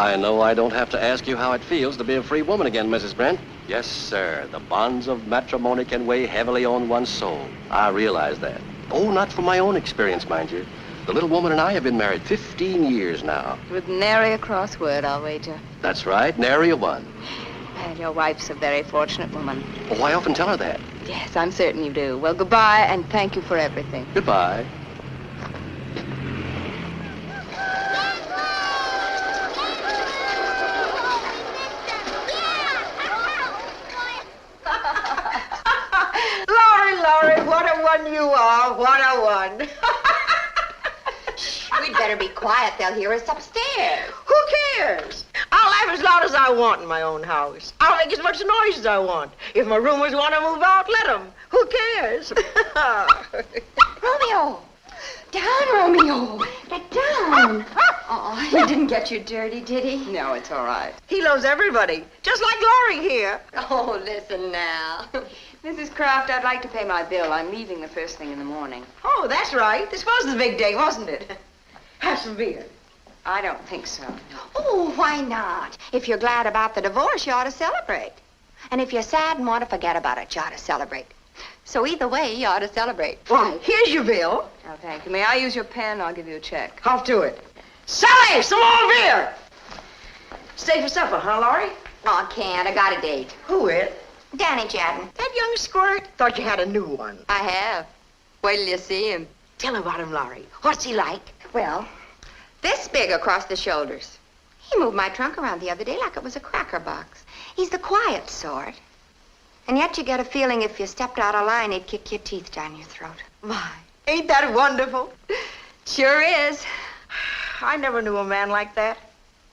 I know I don't have to ask you how it feels to be a free woman again, Mrs. Brent. Yes, sir. The bonds of matrimony can weigh heavily on one's soul. I realize that. Oh, not from my own experience, mind you. The little woman and I have been married 15 years now. With nary a crossword, I'll wager. That's right, nary a one. Well, your wife's a very fortunate woman. Oh, I often tell her that. Yes, I'm certain you do. Well, goodbye, and thank you for everything. Goodbye. Laurie, what a one you are. What a one. We'd better be quiet. They'll hear us upstairs. Who cares? I'll laugh as loud as I want in my own house. I'll make as much noise as I want. If my roomers want to move out, let them. Who cares? Romeo! Down, Romeo! Get down! Oh, he didn't get you dirty, did he? No, it's all right. He loves everybody, just like Laurie here. Oh, listen now. Mrs. Kraft, I'd like to pay my bill. I'm leaving the first thing in the morning. Oh, that's right. This was the big day, wasn't it? Have some beer. I don't think so. Oh, why not? If you're glad about the divorce, you ought to celebrate. And if you're sad and want to forget about it, you ought to celebrate. So either way, you ought to celebrate. Why, here's your bill. Oh, thank you. May I use your pen? I'll give you a check. Off to it. Sally, some more beer. Stay for supper, huh, Laurie? Oh, I can't. I got a date. Who with? Danny Jadden. That young squirt? Thought you had a new one. I have. Wait till you see him. Tell about him, Laurie. What's he like? Well, this big across the shoulders. He moved my trunk around the other day like it was a cracker box. He's the quiet sort. And yet you get a feeling if you stepped out of line, he'd kick your teeth down your throat. My, ain't that wonderful? Sure is. I never knew a man like that.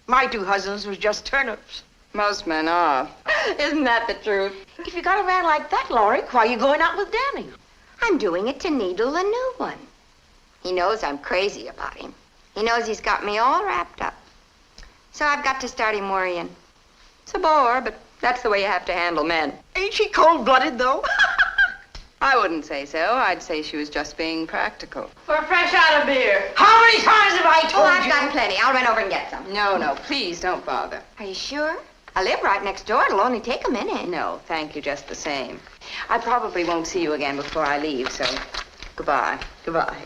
My two husbands was just turnips. Most men are. Isn't that the truth? If you got a man like that, Laurie, why are you going out with Danny? I'm doing it to needle a new one. He knows I'm crazy about him. He knows he's got me all wrapped up. So I've got to start him worrying. It's a bore, but that's the way you have to handle men. Ain't she cold-blooded, though? I wouldn't say so. I'd say she was just being practical. For a fresh out of beer. How many times have I told Oh, I've you? got plenty. I'll run over and get some. No, please don't bother. Are you sure? I live right next door. It'll only take a minute. No, thank you just the same. I probably won't see you again before I leave, so goodbye. Goodbye.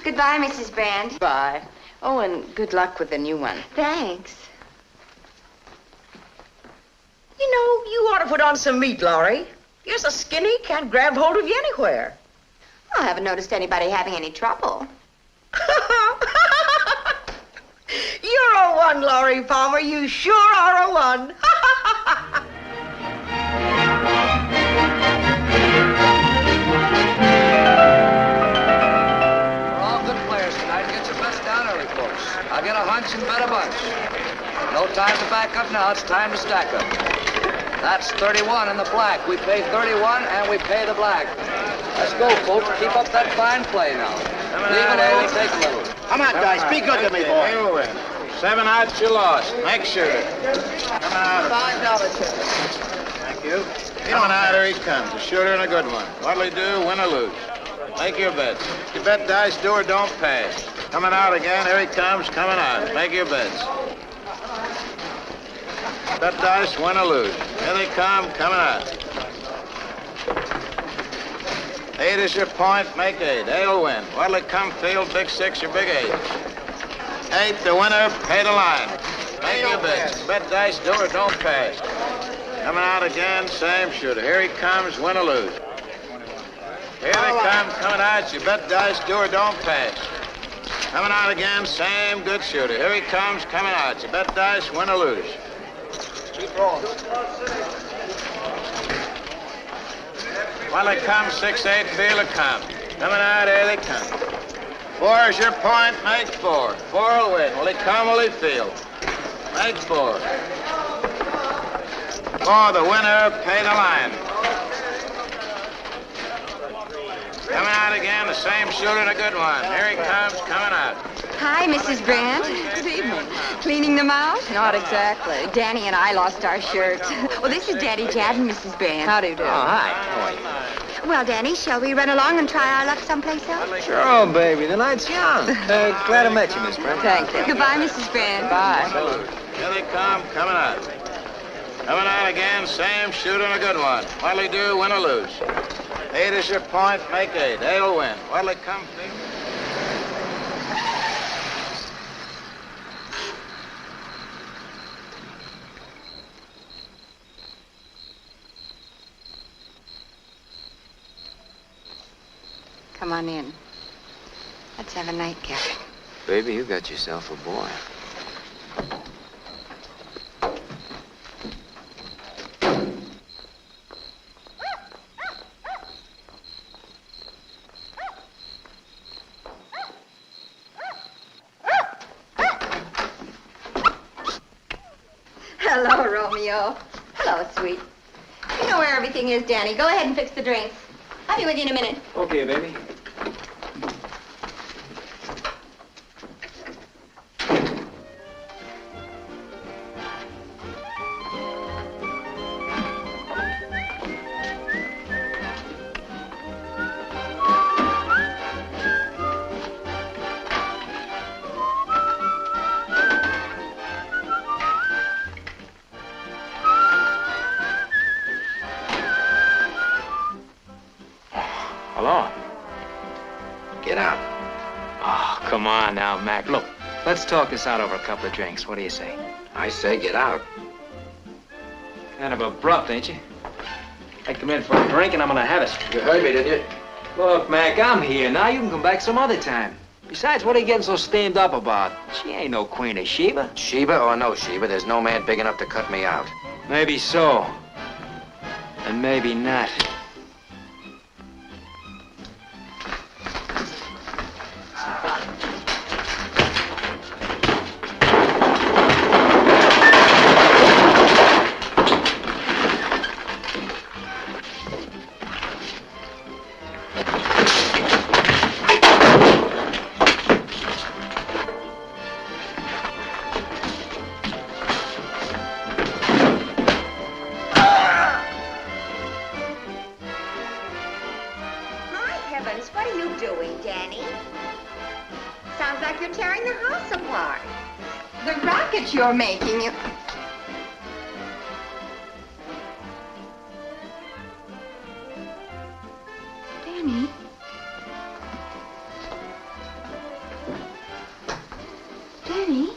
Goodbye, Mrs. Brand. Bye. Oh, and good luck with the new one. Thanks. You know, you ought to put on some meat, Laurie. You're so skinny, can't grab hold of you anywhere. I haven't noticed anybody having any trouble. You're a one, Laurie Palmer. You sure are a one. We're all good players tonight. Get your best down early, folks. I'll get a hunch and bet a bunch. No time to back up now. It's time to stack up. That's 31 in the black. We pay 31 and we pay the black. Let's go, folks. Keep up that fine play now. Leave it all, take a little. Come on, guys. Be good to me, boy. You win. 7 odds, you lost. Make sure. Come on out. $5, sir. Thank you. Coming out, here he comes. A shooter and a good one. What'll he do, win or lose? Make your bets. You bet dice, do or don't pass. Coming out again, here he comes, coming out. Make your bets. Bet dice, win or lose. Here they come, coming out. 8 is your point, make 8. 8'll win. What'll it come, field, big 6 or big 8? 8, the winner, pay the line. Make your bets. Bet dice, do or don't pass. Coming out again, same shooter. Here he comes, win or lose. Here they come, coming out. You bet dice, do or don't pass. Coming out again, same good shooter. Here he comes, coming out. You bet dice, win or lose. Keep rolling. Well, they come, 6-8, feel it come. Coming out, here they come. 4 is your point, make 4. 4 will win. Will he come, will he feel? Make 4. 4, the winner, pay the line. Coming out again, the same shooter and a good one. Here he comes, coming out. Hi, Mrs. Brand. Good evening. Cleaning them out? Not exactly. Danny and I lost our shirts. Well, this is Daddy Jadden, Mrs. Brand. How do you do? hi. How are you? Well, Danny, shall we run along and try our luck someplace else? Sure, baby. The night's young. Glad I met you, Miss Brent. Thank you. Goodbye, Mrs. Brand. Bye. Here they come, coming out. Coming out again, same shooting, a good one. What'll he do, win or lose? 8 is your point, make 8. 8'll win. What'll he come, Phil? Come on in. Let's have a nightcap. Baby, you got yourself a boy. Hello, Romeo. Hello, sweet. You know where everything is, Danny. Go ahead and fix the drinks. I'll be with you in a minute. Okay, baby. Hello. Get out. Oh, come on now, Mac. Look, let's talk this out over a couple of drinks. What do you say? I say get out. Kind of abrupt, ain't you? I come in for a drink and I'm gonna have it. You heard me, didn't you? Look, Mac, I'm here now. You can come back some other time. Besides, what are you getting so steamed up about? She ain't no Queen of Sheba. Sheba or no Sheba, there's no man big enough to cut me out. Maybe so. And maybe not. What are you doing, Danny? Sounds like you're tearing the house apart. The racket you're making, you... Danny? Danny?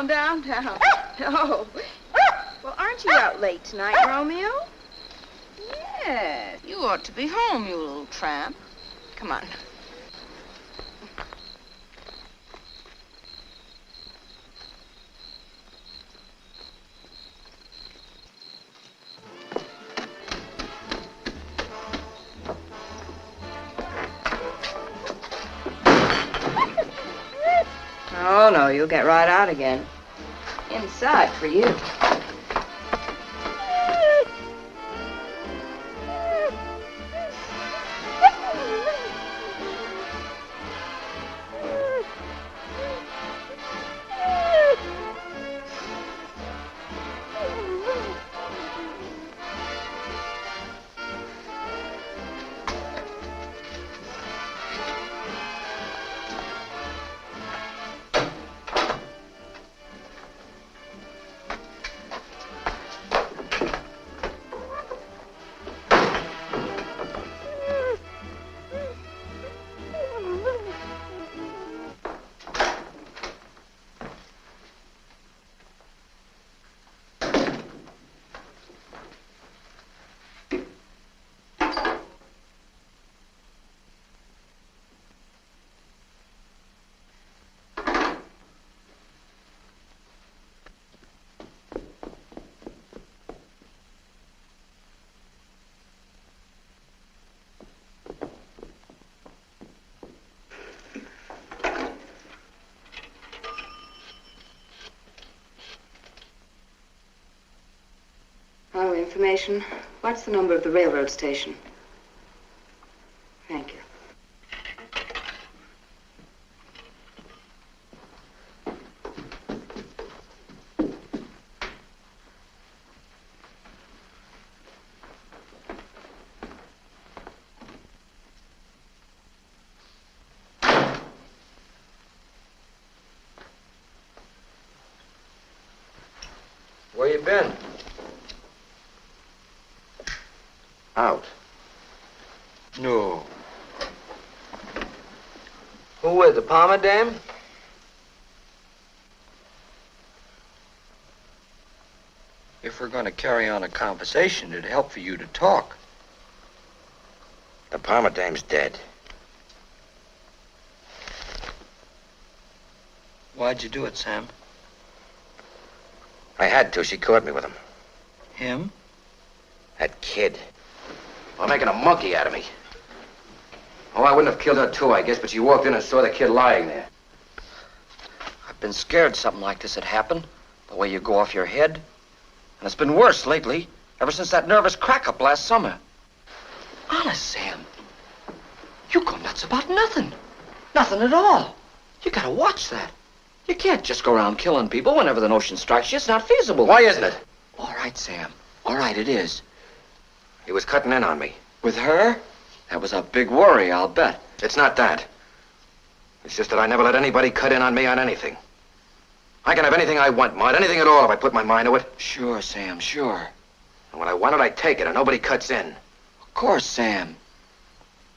Down. Oh. Well, aren't you out late tonight, Romeo? Yes. You ought to be home, you little tramp. Come on. Oh, no, you'll get right out again. Inside for you. information. What's the number of the railroad station? Thank you. Where you been? Out. No. Who with, the Palmer dame? If we're going to carry on a conversation, it'd help for you to talk. The Palmer dame's dead. Why'd you do it, Sam? I had to. She caught me with him. Him? That kid. Well, making a monkey out of me. Oh, I wouldn't have killed her too, I guess, but she walked in and saw the kid lying there. I've been scared something like this had happened. The way you go off your head. And it's been worse lately, ever since that nervous crack-up last summer. Honest, Sam. You go nuts about nothing. Nothing at all. You gotta watch that. You can't just go around killing people whenever the notion strikes you. It's not feasible. Why isn't it? All right, Sam. All right, it is. He was cutting in on me. With her? That was a big worry, I'll bet. It's not that. It's just that I never let anybody cut in on me on anything. I can have anything I want, Maude, anything at all if I put my mind to it. Sure, Sam, sure. And when I want it, I take it, and nobody cuts in. Of course, Sam.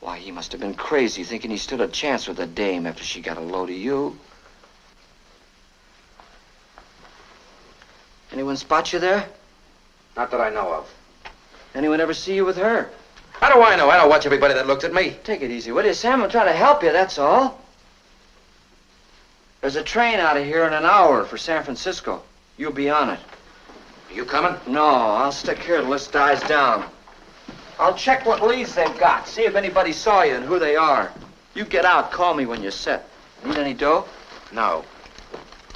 Why, he must have been crazy thinking he stood a chance with the dame after she got a load of you. Anyone spot you there? Not that I know of. Anyone ever see you with her? How do I know? I don't watch everybody that looks at me. Take it easy, will you, Sam? I'm trying to help you, that's all. There's a train out of here in an hour for San Francisco. You'll be on it. Are you coming? No, I'll stick here till this dies down. I'll check what leads they've got, see if anybody saw you and who they are. You get out, call me when you're set. Need any dough? No.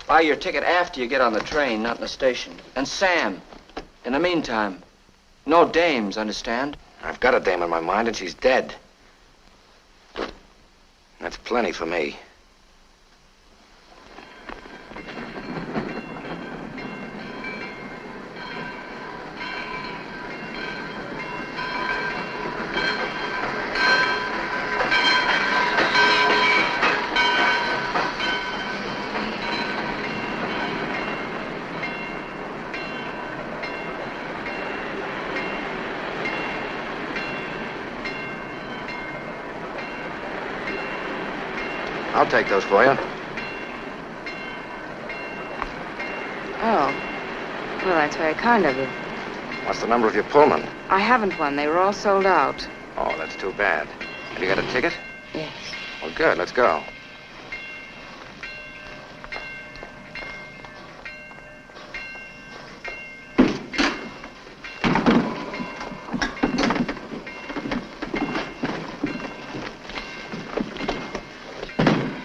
Buy your ticket after you get on the train, not in the station. And Sam, in the meantime, no dames, understand? I've got a dame in my mind, and she's dead. That's plenty for me. I'll take those for you. Oh. Well, that's very kind of you. What's the number of your Pullman? I haven't one. They were all sold out. Oh, that's too bad. Have you got a ticket? Yes. Well, good. Let's go.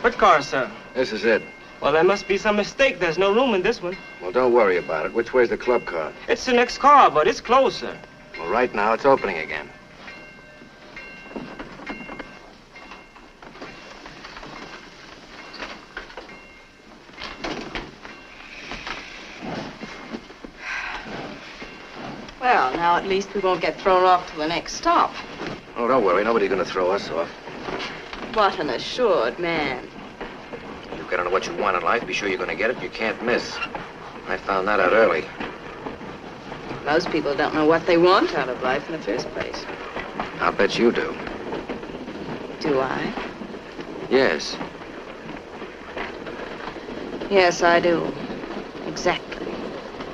What car, sir? This is it. Well, there must be some mistake. There's no room in this one. Well, don't worry about it. Which way's the club car? It's the next car, but it's closed, sir. Well, right now, it's opening again. Well, now at least we won't get thrown off to the next stop. Oh, don't worry. Nobody's gonna throw us off. What an assured man. You've got to know what you want in life. Be sure you're gonna get it. You can't miss. I found that out early. Most people don't know what they want out of life in the first place. I'll bet you do. Do I? Yes. Yes, I do. Exactly.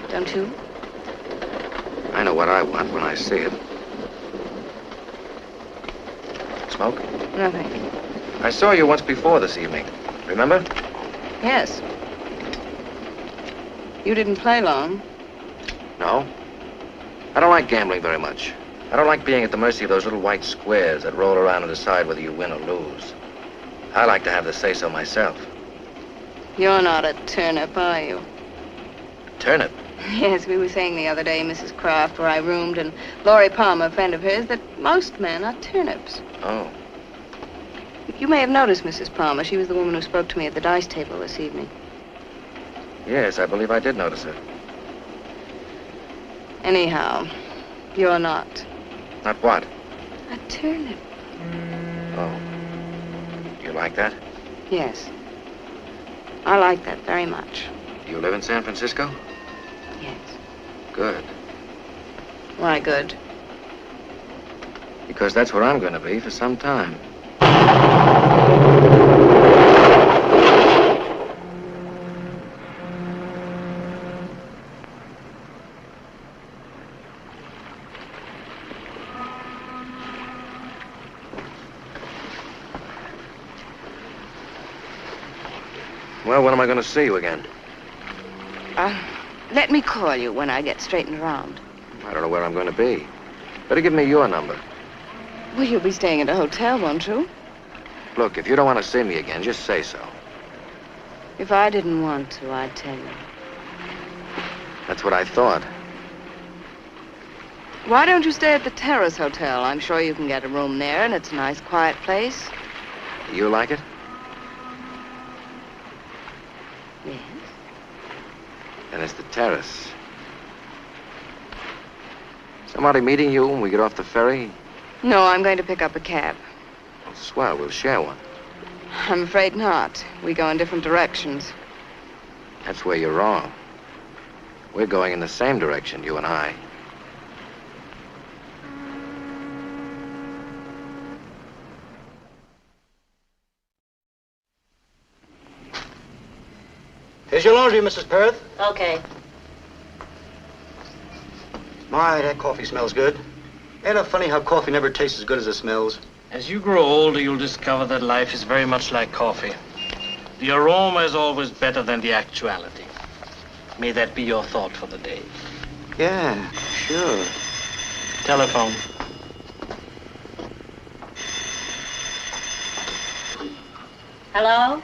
Don't you? I know what I want when I see it. Smoke? No, thank you. I saw you once before this evening. Remember? Yes. You didn't play long. No. I don't like gambling very much. I don't like being at the mercy of those little white squares that roll around and decide whether you win or lose. I like to have the say-so myself. You're not a turnip, are you? Turnip? Yes, we were saying the other day, Mrs. Kraft, where I roomed, and Laurie Palmer, a friend of hers, that most men are turnips. Oh. You may have noticed Mrs. Palmer. She was the woman who spoke to me at the dice table this evening. Yes, I believe I did notice her. Anyhow, you're not. Not what? A turnip. Oh. Do you like that? Yes. I like that very much. Do you live in San Francisco? Yes. Good. Why good? Because that's where I'm going to be for some time. Well, when am I going to see you again? Let me call you when I get straightened around. I don't know where I'm going to be. Better give me your number. Well, you'll be staying at a hotel, won't you? Look, if you don't want to see me again, just say so. If I didn't want to, I'd tell you. That's what I thought. Why don't you stay at the Terrace Hotel? I'm sure you can get a room there, and it's a nice, quiet place. Do you like it? Yes. Then it's the Terrace. Somebody meeting you when we get off the ferry? No, I'm going to pick up a cab. Well, swell, we'll share one. I'm afraid not. We go in different directions. That's where you're wrong. We're going in the same direction, you and I. Here's your laundry, Mrs. Perth. Okay. My, that coffee smells good. Ain't it funny how coffee never tastes as good as it smells? As you grow older, you'll discover that life is very much like coffee. The aroma is always better than the actuality. May that be your thought for the day. Yeah, sure. Telephone. Hello?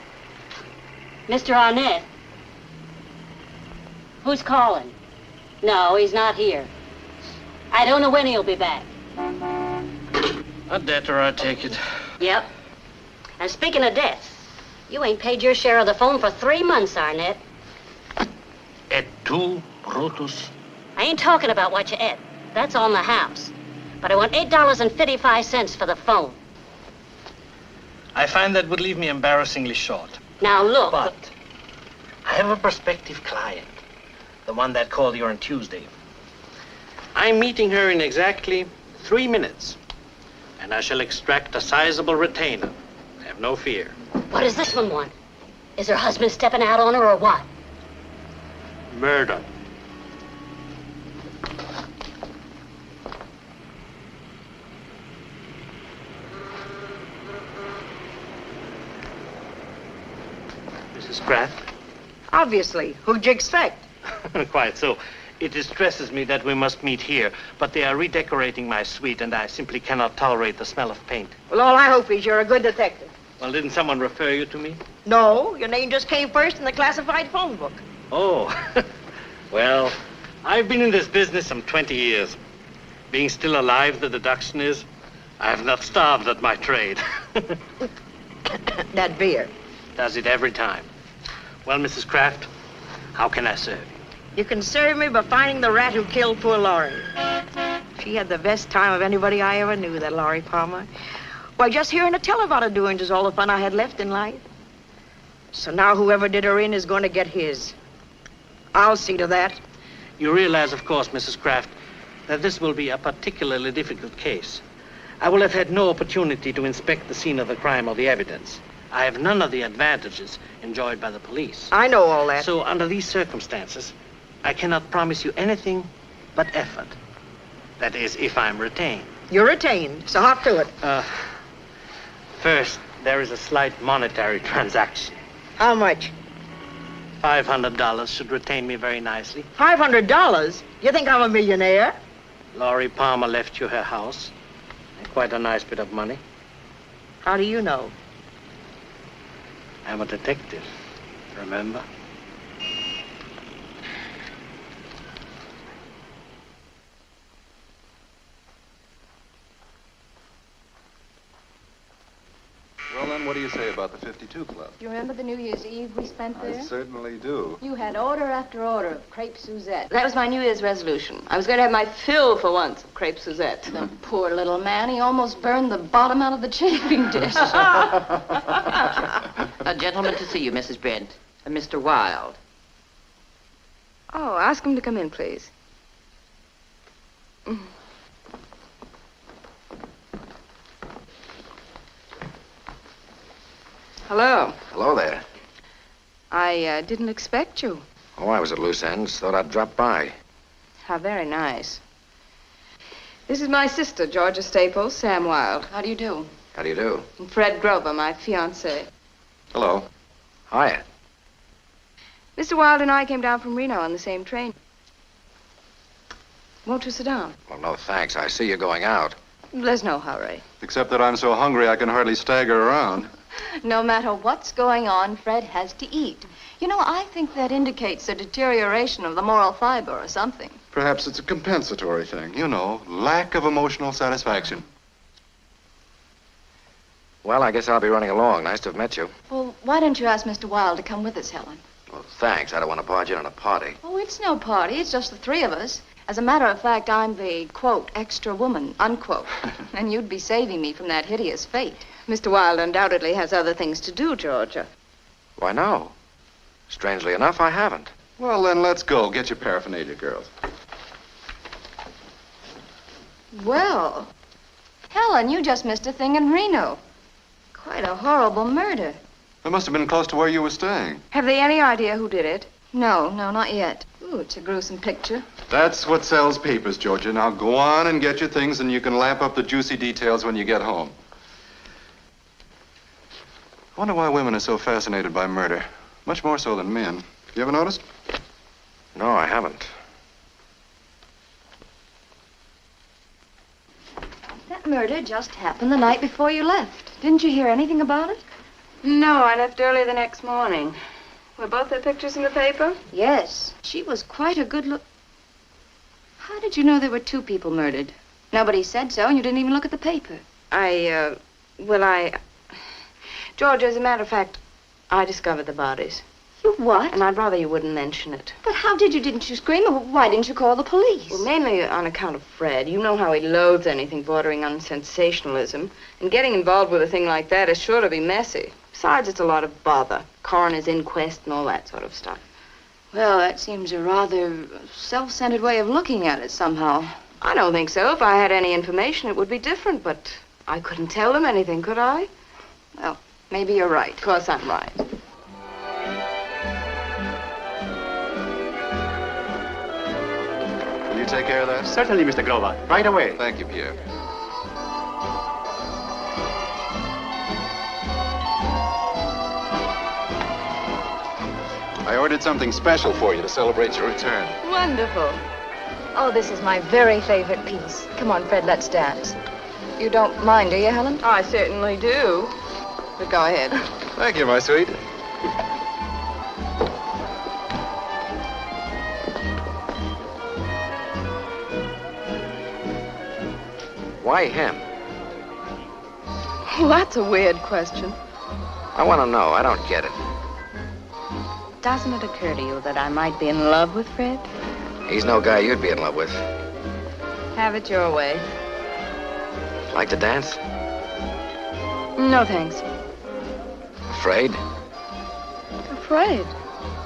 Mr. Arnett? Who's calling? No, he's not here. I don't know when he'll be back. A debtor, I take it. Yep. And speaking of debts, you ain't paid your share of the phone for 3 months, Arnett. Et tu, Brutus? I ain't talking about what you ate. That's on the house. But I want $8.55 for the phone. I find that would leave me embarrassingly short. Now look. But I have a prospective client. The one that called you on Tuesday. I'm meeting her in exactly 3 minutes. And I shall extract a sizable retainer. Have no fear. What does this one want? Is her husband stepping out on her or what? Murder. Mrs. Kraft? Obviously. Who'd you expect? Quite so. It distresses me that we must meet here, but they are redecorating my suite, and I simply cannot tolerate the smell of paint. Well, all I hope is you're a good detective. Well, didn't someone refer you to me? No, your name just came first in the classified phone book. Oh. Well, I've been in this business some 20 years. Being still alive, the deduction is, I have not starved at my trade. That beer. Does it every time. Well, Mrs. Kraft, how can I serve you? You can serve me by finding the rat who killed poor Laurie. She had the best time of anybody I ever knew, that Laurie Palmer. Why, just hearing her tell about her doings is all the fun I had left in life. So now whoever did her in is going to get his. I'll see to that. You realize, of course, Mrs. Kraft, that this will be a particularly difficult case. I will have had no opportunity to inspect the scene of the crime or the evidence. I have none of the advantages enjoyed by the police. I know all that. So under these circumstances, I cannot promise you anything but effort. That is, if I'm retained. You're retained, so hop to it. First, there is a slight monetary transaction. How much? $500 should retain me very nicely. $500? You think I'm a millionaire? Laurie Palmer left you her house. Quite a nice bit of money. How do you know? I'm a detective, remember? what do you say about the 52 Club? Do you remember the New Year's Eve we spent there? I certainly do. You had order after order of crepe Suzette. That was my New Year's resolution. I was going to have my fill for once of crepe Suzette. The poor little man, he almost burned the bottom out of the chafing dish. A gentleman to see you, Mrs. Brent. Mr. Wilde. Oh, ask him to come in, please. Hello. Hello there. I didn't expect you. Oh, I was at loose ends. Thought I'd drop by. How very nice. This is my sister, Georgia Staples, Sam Wilde. How do you do? How do you do? And Fred Grover, my fiancé. Hello. Hiya. Mr. Wilde and I came down from Reno on the same train. Won't you sit down? Well, no thanks. I see you're going out. There's no hurry. Except that I'm so hungry I can hardly stagger around. No matter what's going on, Fred has to eat. You know, I think that indicates a deterioration of the moral fiber or something. Perhaps it's a compensatory thing. You know, lack of emotional satisfaction. Well, I guess I'll be running along. Nice to have met you. Well, why don't you ask Mr. Wilde to come with us, Helen? Well, thanks. I don't want to barge in on a party. Oh, it's no party. It's just the three of us. As a matter of fact, I'm the, quote, extra woman, unquote. And you'd be saving me from that hideous fate. Mr. Wilde undoubtedly has other things to do, Georgia. Why, no. Strangely enough, I haven't. Well, then let's go. Get your paraphernalia, girls. Well, Helen, you just missed a thing in Reno. Quite a horrible murder. That must have been close to where you were staying. Have they any idea who did it? No, not yet. Ooh, it's a gruesome picture. That's what sells papers, Georgia. Now go on and get your things, and you can lap up the juicy details when you get home. I wonder why women are so fascinated by murder. Much more so than men. You ever noticed? No, I haven't. That murder just happened the night before you left. Didn't you hear anything about it? No, I left early the next morning. Were both their pictures in the paper? Yes. She was quite a good look. How did you know there were two people murdered? Nobody said so, and you didn't even look at the paper. Georgia, as a matter of fact, I discovered the bodies. You what? And I'd rather you wouldn't mention it. But how did you? Didn't you scream? Or why didn't you call the police? Well, mainly on account of Fred. You know how he loathes anything bordering on sensationalism. And getting involved with a thing like that is sure to be messy. Besides, it's a lot of bother. Coroner's inquest and all that sort of stuff. Well, that seems a rather self-centered way of looking at it somehow. I don't think so. If I had any information, it would be different. But I couldn't tell them anything, could I? Well, maybe you're right. Of course I'm right. Will you take care of that? Certainly, Mr. Grover. Right away. Thank you, Pierre. I ordered something special for you to celebrate your return. Wonderful. Oh, this is my very favorite piece. Come on, Fred, let's dance. You don't mind, do you, Helen? I certainly do. But go ahead. Thank you, my sweet. Why him? Well, that's a weird question. I want to know. I don't get it. Doesn't it occur to you that I might be in love with Fred? He's no guy you'd be in love with. Have it your way. Like to dance? No, thanks. Afraid? Afraid?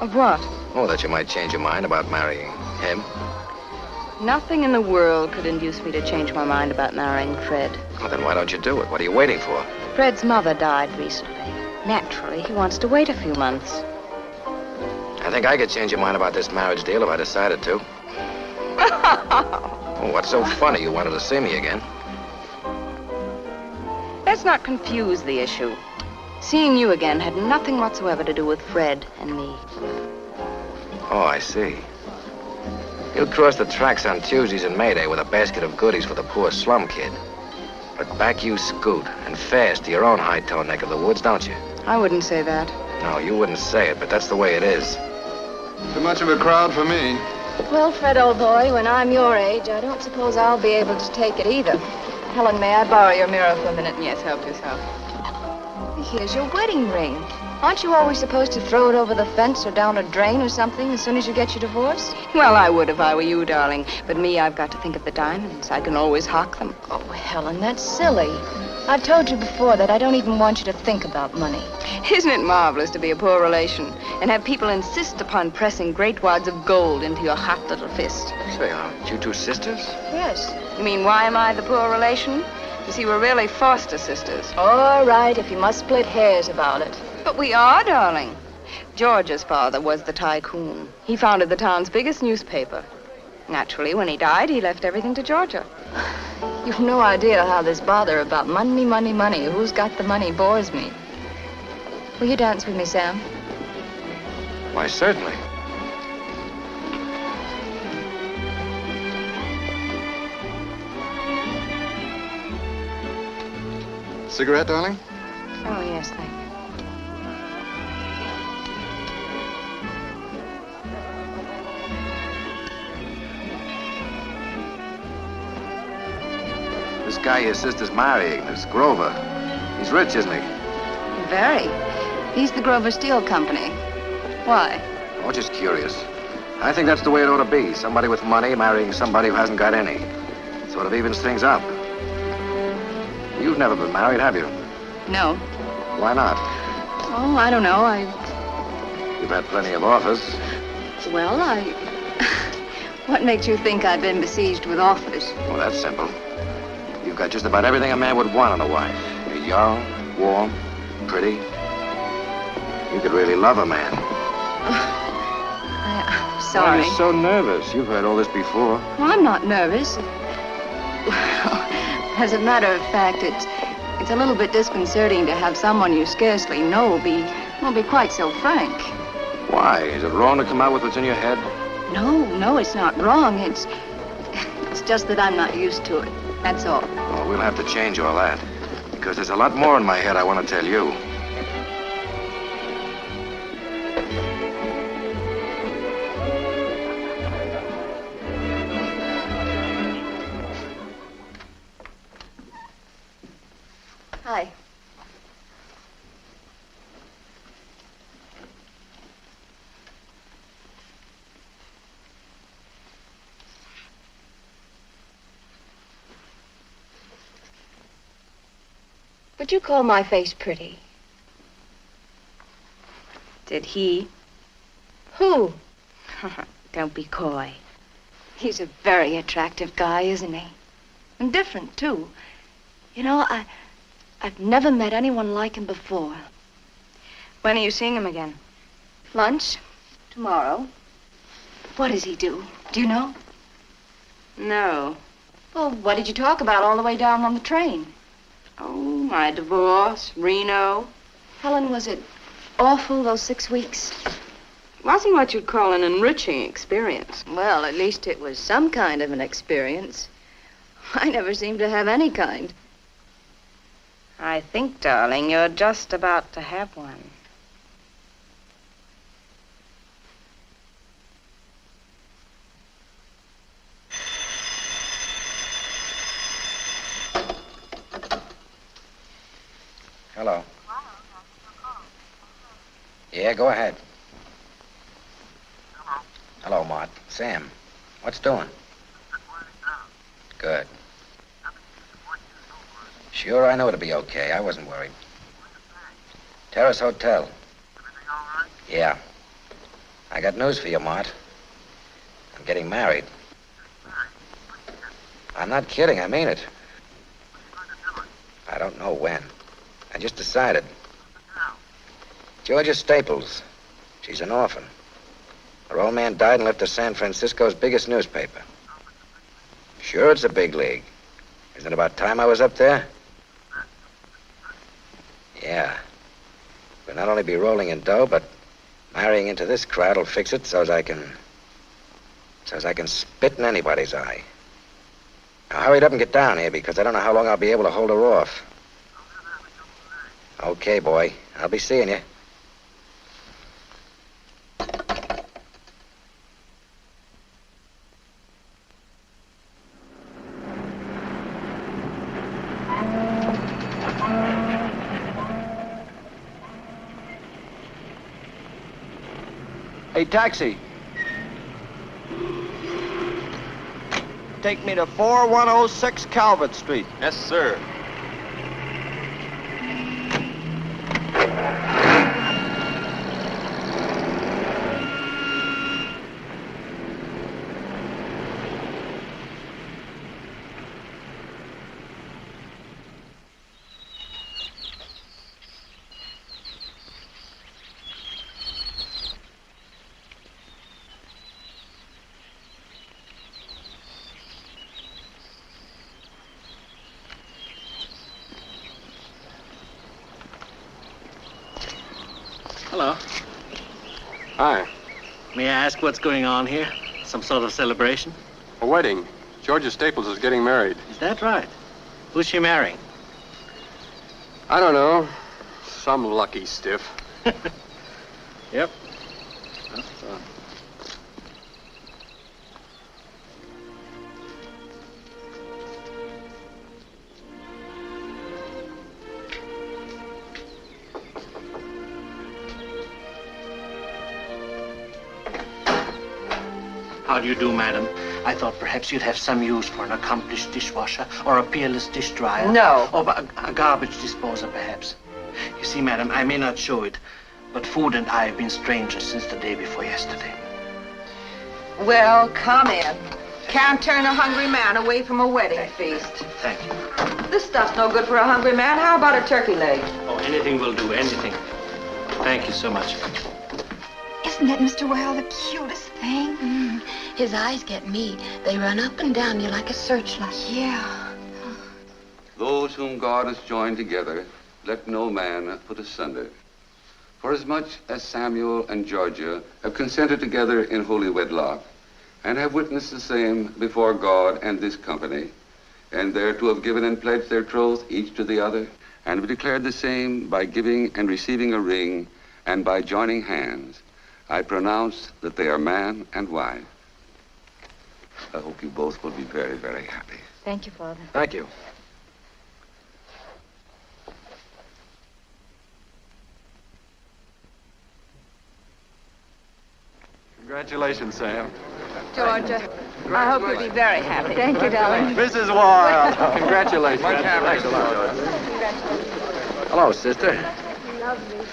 Of what? Oh, that you might change your mind about marrying him. Nothing in the world could induce me to change my mind about marrying Fred. Well, then why don't you do it? What are you waiting for? Fred's mother died recently. Naturally, he wants to wait a few months. I think I could change your mind about this marriage deal if I decided to. Oh, what's so funny? You wanted to see me again. Let's not confuse the issue. Seeing you again had nothing whatsoever to do with Fred and me. Oh, I see. You cross the tracks on Tuesdays and May Day with a basket of goodies for the poor slum kid. But back you scoot, and fast to your own high-tone neck of the woods, don't you? I wouldn't say that. No, you wouldn't say it, but that's the way it is. Too much of a crowd for me. Well, Fred, old boy, when I'm your age, I don't suppose I'll be able to take it either. Helen, may I borrow your mirror for a minute? Yes, help yourself. here's your wedding ring. Aren't you always supposed to throw it over the fence or down a drain or something as soon as you get your divorce? Well, I would if I were you, darling. But me, I've got to think of the diamonds. I can always hawk them. Oh, Helen, that's silly. I've told you before that I don't even want you to think about money. Isn't it marvelous to be a poor relation and have people insist upon pressing great wads of gold into your hot little fist? Say, aren't you two sisters? Yes. You mean, why am I the poor relation? You see, we're really foster sisters. All right, if you must split hairs about it. But we are, darling. George's father was the tycoon. He founded the town's biggest newspaper. Naturally, when he died, he left everything to Georgia. You've no idea how this bother about money, money, money, who's got the money bores me. Will you dance with me, Sam? Why, certainly. Cigarette, darling? Oh, yes, thank you. This guy your sister's marrying, this Grover. He's rich, isn't he? Very. He's the Grover Steel Company. Why? Oh, just curious. I think that's the way it ought to be. Somebody with money marrying somebody who hasn't got any. Sort of evens things up. You've never been married, have you? No. Why not? Oh, I don't know. You've had plenty of offers. Well, What makes you think I've been besieged with offers? Well, that's simple. You've got just about everything a man would want in a wife. You're young, warm, pretty. You could really love a man. I'm sorry. Why are you so nervous? You've heard all this before. Well, I'm not nervous. As a matter of fact, it's a little bit disconcerting to have someone you scarcely know be quite so frank. Why? Is it wrong to come out with what's in your head? No, it's not wrong. It's just that I'm not used to it. That's all. Oh, we'll have to change all that. Because there's a lot more in my head I want to tell you. Hi. Would you call my face pretty? Did he? Who? Don't be coy. He's a very attractive guy, isn't he? And different, too. You know, I've never met anyone like him before. When are you seeing him again? Lunch? Tomorrow. What does he do? Do you know? No. Well, what did you talk about all the way down on the train? Oh, my divorce, Reno. Helen, was it awful, those 6 weeks? Wasn't what you'd call an enriching experience. Well, at least it was some kind of an experience. I never seem to have any kind. I think, darling, you're just about to have one. Hello. Yeah, go ahead. Hello, Mart. Sam. What's doing? Good. Sure, I know it'll be okay. I wasn't worried. Terrace Hotel. Yeah. I got news for you, Mart. I'm getting married. I'm not kidding. I mean it. I don't know when. I just decided. Georgia Staples. She's an orphan. Her old man died and left her San Francisco's biggest newspaper. Sure, it's a big league. Isn't it about time I was up there? Yeah. We'll not only be rolling in dough, but marrying into this crowd will fix it so's I can spit in anybody's eye. Now hurry it up and get down here, because I don't know how long I'll be able to hold her off. Okay, boy. I'll be seeing you. Hey, taxi. Take me to 4106 Calvert Street. Yes, sir. Hello. Hi. May I ask what's going on here? Some sort of celebration? A wedding. Georgia Staples is getting married. Is that right? Who's she marrying? I don't know. Some lucky stiff. Yep. How do you do, madam? I thought perhaps you'd have some use for an accomplished dishwasher or a peerless dish dryer. No. Or a garbage disposer, perhaps. You see, madam, I may not show it, but food and I have been strangers since the day before yesterday. Well, come in. Can't turn a hungry man away from a wedding feast. Thank you. This stuff's no good for a hungry man. How about a turkey leg? Oh, anything will do, anything. Thank you so much. Isn't that Mr. Well the cutest thing? His eyes get me. They run up and down you like a searchlight. Yeah. Those whom God has joined together, let no man put asunder. For as much as Samuel and Georgia have consented together in holy wedlock, and have witnessed the same before God and this company, and thereto have given and pledged their troth each to the other, and have declared the same by giving and receiving a ring, and by joining hands, I pronounce that they are man and wife. I hope you both will be very, very happy. Thank you, Father. Thank you. Congratulations, Sam. Georgia, I hope you'll be very happy. Thank you, darling. Mrs. Wild. Congratulations. Thanks a lot, George. Hello, sister. Lovely.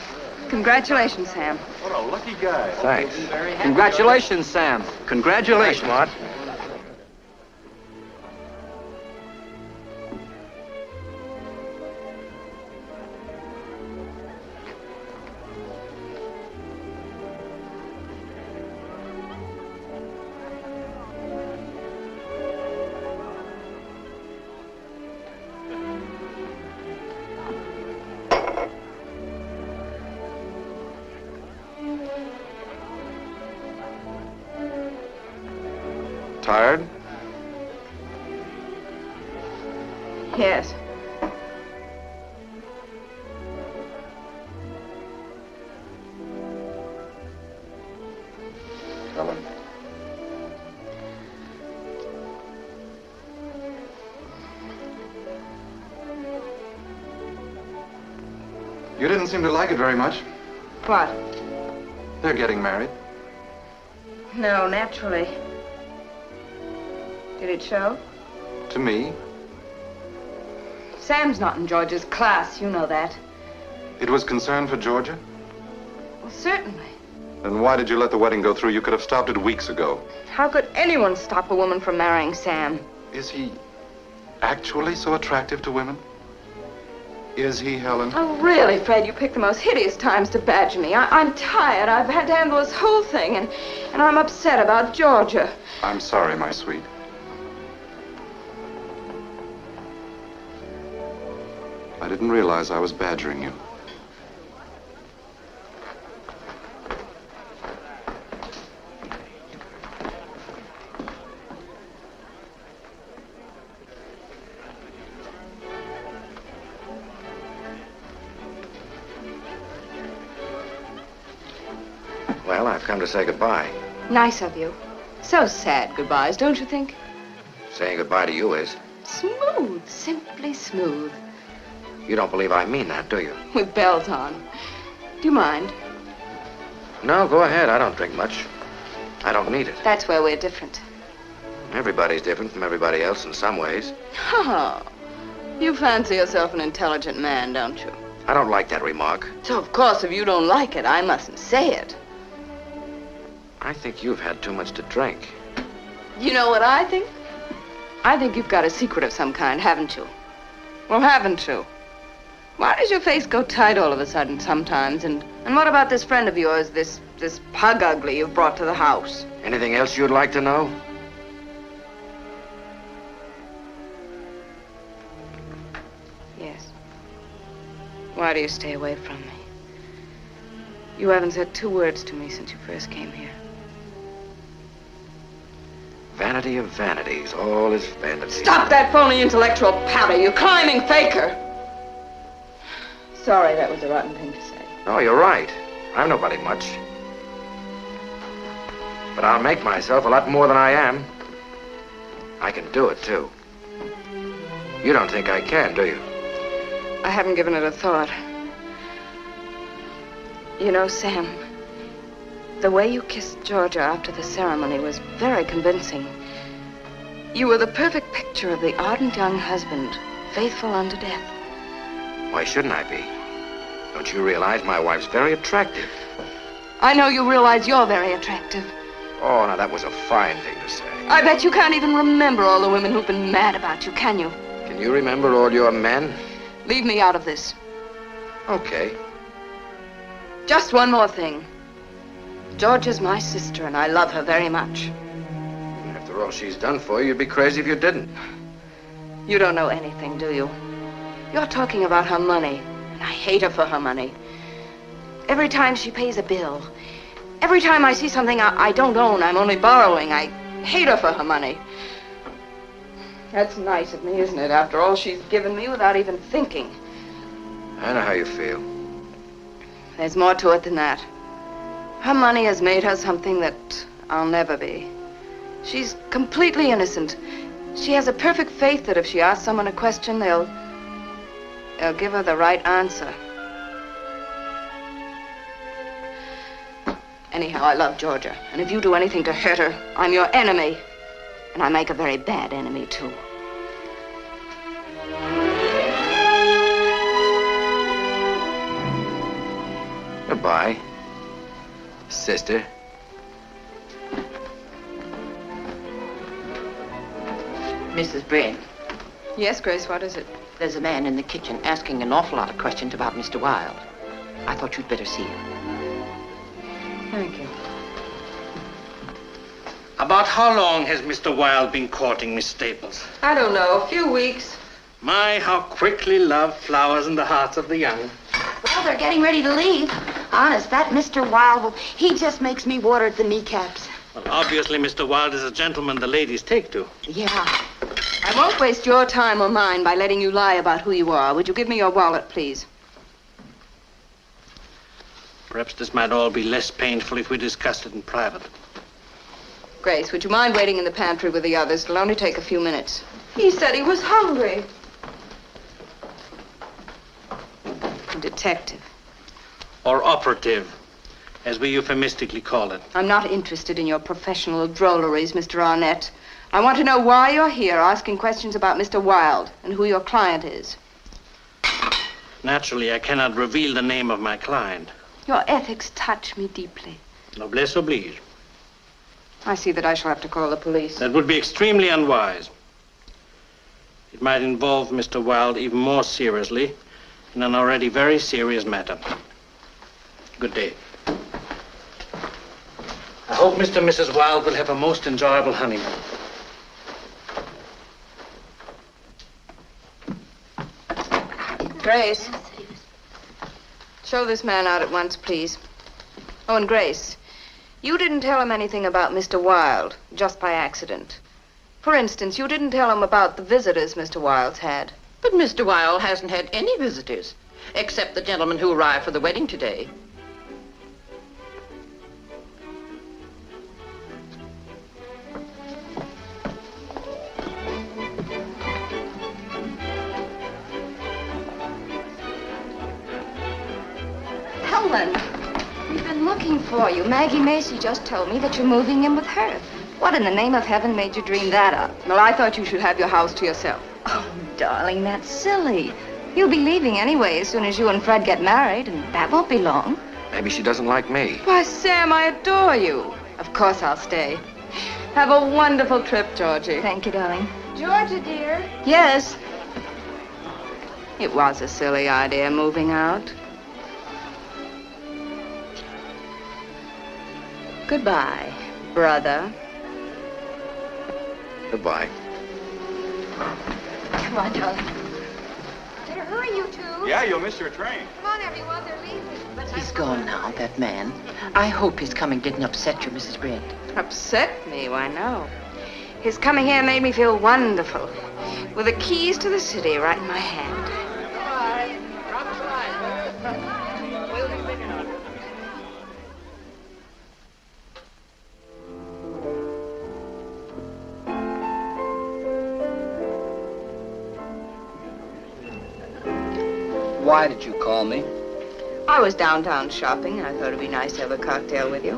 Congratulations, Sam. What a lucky guy. Thanks. Congratulations, Sam. Congratulations. What? Tired? Yes. Helen. You didn't seem to like it very much. What? They're getting married. No, naturally. Did it show? To me. Sam's not in George's class, you know that. It was concern for Georgia? Well, certainly. Then why did you let the wedding go through? You could have stopped it weeks ago. How could anyone stop a woman from marrying Sam? Is he actually so attractive to women? Is he, Helen? Oh, really, Fred, you picked the most hideous times to badger me. I'm tired. I've had to handle this whole thing, and I'm upset about Georgia. I'm sorry, my sweet. I didn't realize I was badgering you. Well, I've come to say goodbye. Nice of you. So sad goodbyes, don't you think? Saying goodbye to you is. Smooth, simply smooth. You don't believe I mean that, do you? With bells on. Do you mind? No, go ahead. I don't drink much. I don't need it. That's where we're different. Everybody's different from everybody else in some ways. Oh, you fancy yourself an intelligent man, don't you? I don't like that remark. So, of course, if you don't like it, I mustn't say it. I think you've had too much to drink. You know what I think? I think you've got a secret of some kind, haven't you? Well, haven't you? Why does your face go tight all of a sudden sometimes? And what about this friend of yours, this pug ugly you've brought to the house? Anything else you'd like to know? Yes. Why do you stay away from me? You haven't said 2 words to me since you first came here. Vanity of vanities. All is vanity. Stop that phony intellectual patter, you climbing faker! Sorry, that was a rotten thing to say. No, you're right. I'm nobody much. But I'll make myself a lot more than I am. I can do it, too. You don't think I can, do you? I haven't given it a thought. You know, Sam, the way you kissed Georgia after the ceremony was very convincing. You were the perfect picture of the ardent young husband, faithful unto death. Why shouldn't I be? Don't you realize my wife's very attractive? I know you realize you're very attractive. Oh, now that was a fine thing to say. I bet you can't even remember all the women who've been mad about you, can you? Can you remember all your men? Leave me out of this. Okay. Just one more thing. Georgia's my sister, and I love her very much. After all she's done for you, you'd be crazy if you didn't. You don't know anything, do you? You're talking about her money, and I hate her for her money. Every time she pays a bill, every time I see something I don't own, I'm only borrowing, I hate her for her money. That's nice of me, isn't it? After all she's given me without even thinking. I know how you feel. There's more to it than that. Her money has made her something that I'll never be. She's completely innocent. She has a perfect faith that if she asks someone a question, they'll give her the right answer. Anyhow, I love Georgia. And if you do anything to hurt her, I'm your enemy. And I make a very bad enemy, too. Goodbye, sister. Mrs. Brent, Yes, Grace, what is it? there's a man in the kitchen asking an awful lot of questions about Mr. Wilde. I thought you'd better see him. Thank you. About how long has Mr. Wilde been courting Miss Staples? I don't know, a few weeks. My, how quickly love flowers in the hearts of the young. Well, they're getting ready to leave. Honest, that Mr. Wilde, he just makes me water at the kneecaps. Well, obviously, Mr. Wilde is a gentleman the ladies take to. Yeah. I won't waste your time or mine by letting you lie about who you are. Would you give me your wallet, please? Perhaps this might all be less painful if we discussed it in private. Grace, would you mind waiting in the pantry with the others? It'll only take a few minutes. He said he was hungry. Detective. Or operative, as we euphemistically call it. I'm not interested in your professional drolleries, Mr. Arnett. I want to know why you're here asking questions about Mr. Wilde and who your client is. Naturally, I cannot reveal the name of my client. Your ethics touch me deeply. Noblesse oblige. I see that I shall have to call the police. That would be extremely unwise. It might involve Mr. Wilde even more seriously in an already very serious matter. Good day. I hope Mr. and Mrs. Wilde will have a most enjoyable honeymoon. Grace. Show this man out at once, please. Oh, and Grace, you didn't tell him anything about Mr. Wilde, just by accident. For instance, you didn't tell him about the visitors Mr. Wilde's had. But Mr. Wilde hasn't had any visitors, except the gentleman who arrived for the wedding today. Helen, we've been been looking for you. Maggie Macy just told me that you're moving in with her. What in the name of heaven made you dream that up? Well, I thought you should have your house to yourself. Oh, darling, that's silly. You'll be leaving anyway as soon as you and Fred get married, and that won't be long. Maybe she doesn't like me. Why, Sam, I adore you. Of course I'll stay. Have a wonderful trip, Georgie. Thank you, darling. Georgia, dear. Yes. It was a silly idea, moving out. Goodbye, brother. Goodbye. Come on, darling. Better hurry, you two. Yeah, you'll miss your train. Come on, everyone. They're leaving. He's gone now, that man. I hope his coming didn't upset you, Mrs. Brent. Upset me? Why, no. His coming here made me feel wonderful. With the keys to the city right in my hand. Why did you call me? I was downtown shopping, and I thought it'd be nice to have a cocktail with you.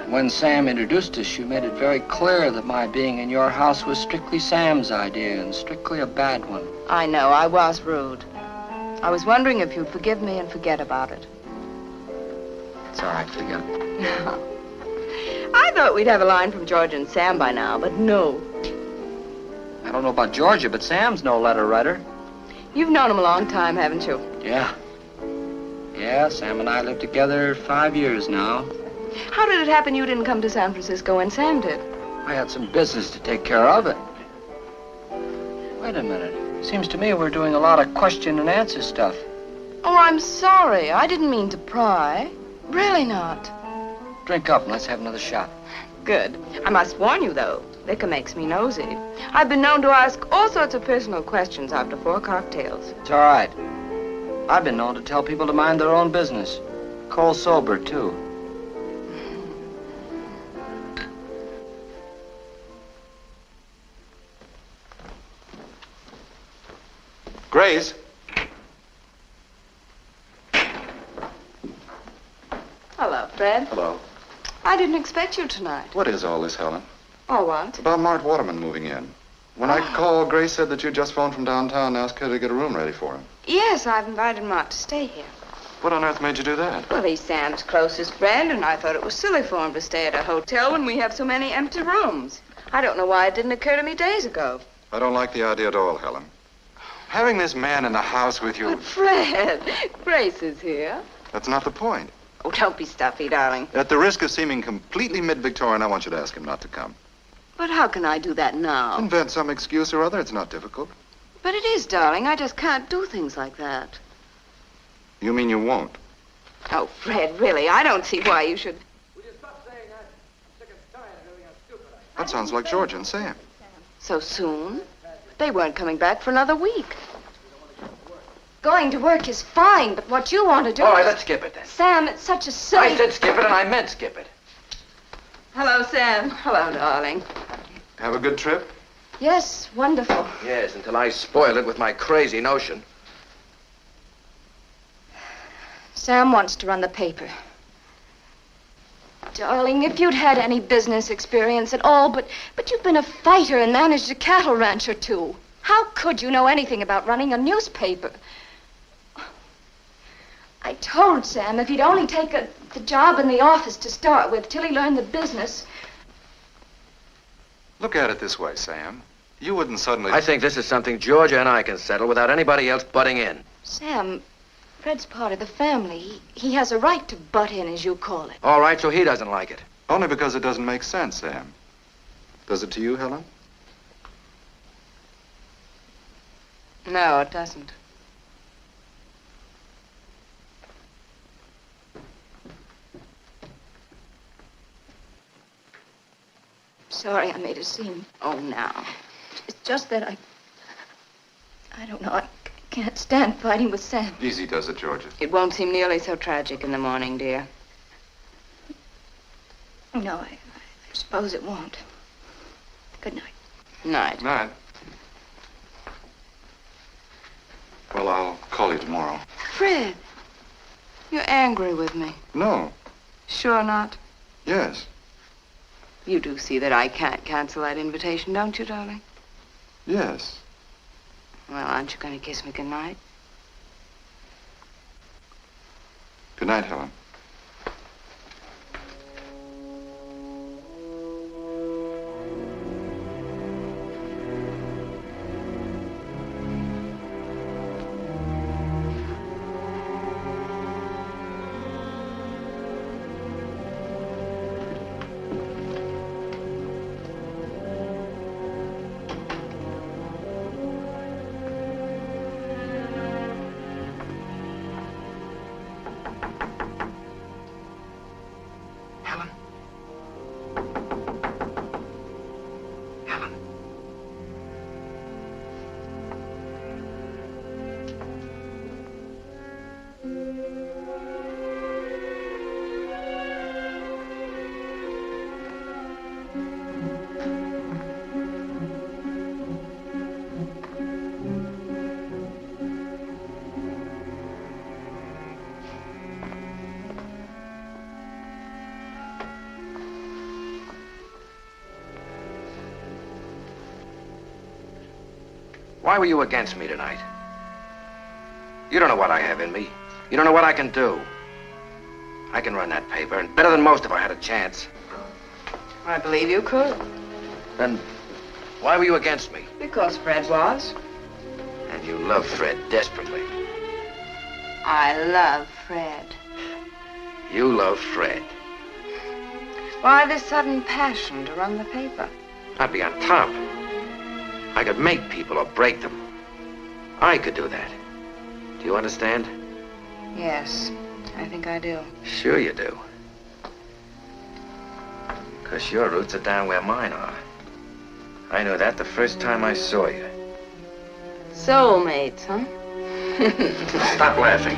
When Sam introduced us, you made it very clear that my being in your house was strictly Sam's idea and strictly a bad one. I know, I was rude. I was wondering if you'd forgive me and forget about it. It's all right, forget it. I thought we'd have a line from George and Sam by now, but no. I don't know about Georgia, but Sam's no letter writer. You've known him a long time, haven't you? Yeah. Yeah, Sam and I lived together 5 years now. How did it happen you didn't come to San Francisco when Sam did? I had some business to take care of it. Wait a minute. Seems to me we're doing a lot of question and answer stuff. Oh, I'm sorry. I didn't mean to pry. Really not. Drink up and let's have another shot. Good. I must warn you, though. Liquor makes me nosy. I've been known to ask all sorts of personal questions after 4 cocktails. It's all right. I've been known to tell people to mind their own business. Cold sober, too. Grace? Hello, Fred. Hello. I didn't expect you tonight. What is all this, Helen? Oh, what? About Mart Waterman moving in. When I called, Grace said that you just phoned from downtown and asked her to get a room ready for him. Yes, I've invited Mart to stay here. What on earth made you do that? Well, he's Sam's closest friend, and I thought it was silly for him to stay at a hotel when we have so many empty rooms. I don't know why it didn't occur to me days ago. I don't like the idea at all, Helen. Having this man in the house with you... But Fred, Grace is here. That's not the point. Oh, don't be stuffy, darling. At the risk of seeming completely mid-Victorian, I want you to ask him not to come. But how can I do that now? Invent some excuse or other. It's not difficult. But it is, darling. I just can't do things like that. You mean you won't? Oh, Fred, really, I don't see why you should... That sounds like George and Sam. So soon? They weren't coming back for another week. Going to work is fine, but what you want to do... All right, let's skip it then. Sam, it's such a silly... I said skip it, and I meant skip it. Hello, Sam. Hello, darling. Have a good trip? Yes, wonderful. Yes, until I spoil it with my crazy notion. Sam wants to run the paper. Darling, if you'd had any business experience at all, but you've been a fighter and managed a cattle ranch or 2. How could you know anything about running a newspaper? I told Sam if he'd only take the job in the office to start with till he learned the business. Look at it this way, Sam. You wouldn't suddenly... I think this is something Georgia and I can settle without anybody else butting in. Sam, Fred's part of the family. He has a right to butt in, as you call it. All right, so he doesn't like it. Only because it doesn't make sense, Sam. Does it to you, Helen? No, it doesn't. Sorry I made a scene. Oh, now. It's just that I don't know. I can't stand fighting with Sam. Easy does it, Georgia. It won't seem nearly so tragic in the morning, dear. No, I suppose it won't. Good night. Night. Night. Well, I'll call you tomorrow. Fred, you're angry with me. No. Sure not. Yes. You do see that I can't cancel that invitation, don't you, darling? Yes. Well, aren't you going to kiss me goodnight? Good night, Helen. Why were you against me tonight? You don't know what I have in me. You don't know what I can do. I can run that paper, and better than most if I had a chance. I believe you could. Then why were you against me? Because Fred was. And you love Fred desperately. I love Fred. You love Fred. Why this sudden passion to run the paper? I'd be on top. I could make people or break them. I could do that. Do you understand? Yes, I think I do. Sure you do. Because your roots are down where mine are. I knew that the first time I saw you. Soulmates, huh? Stop laughing.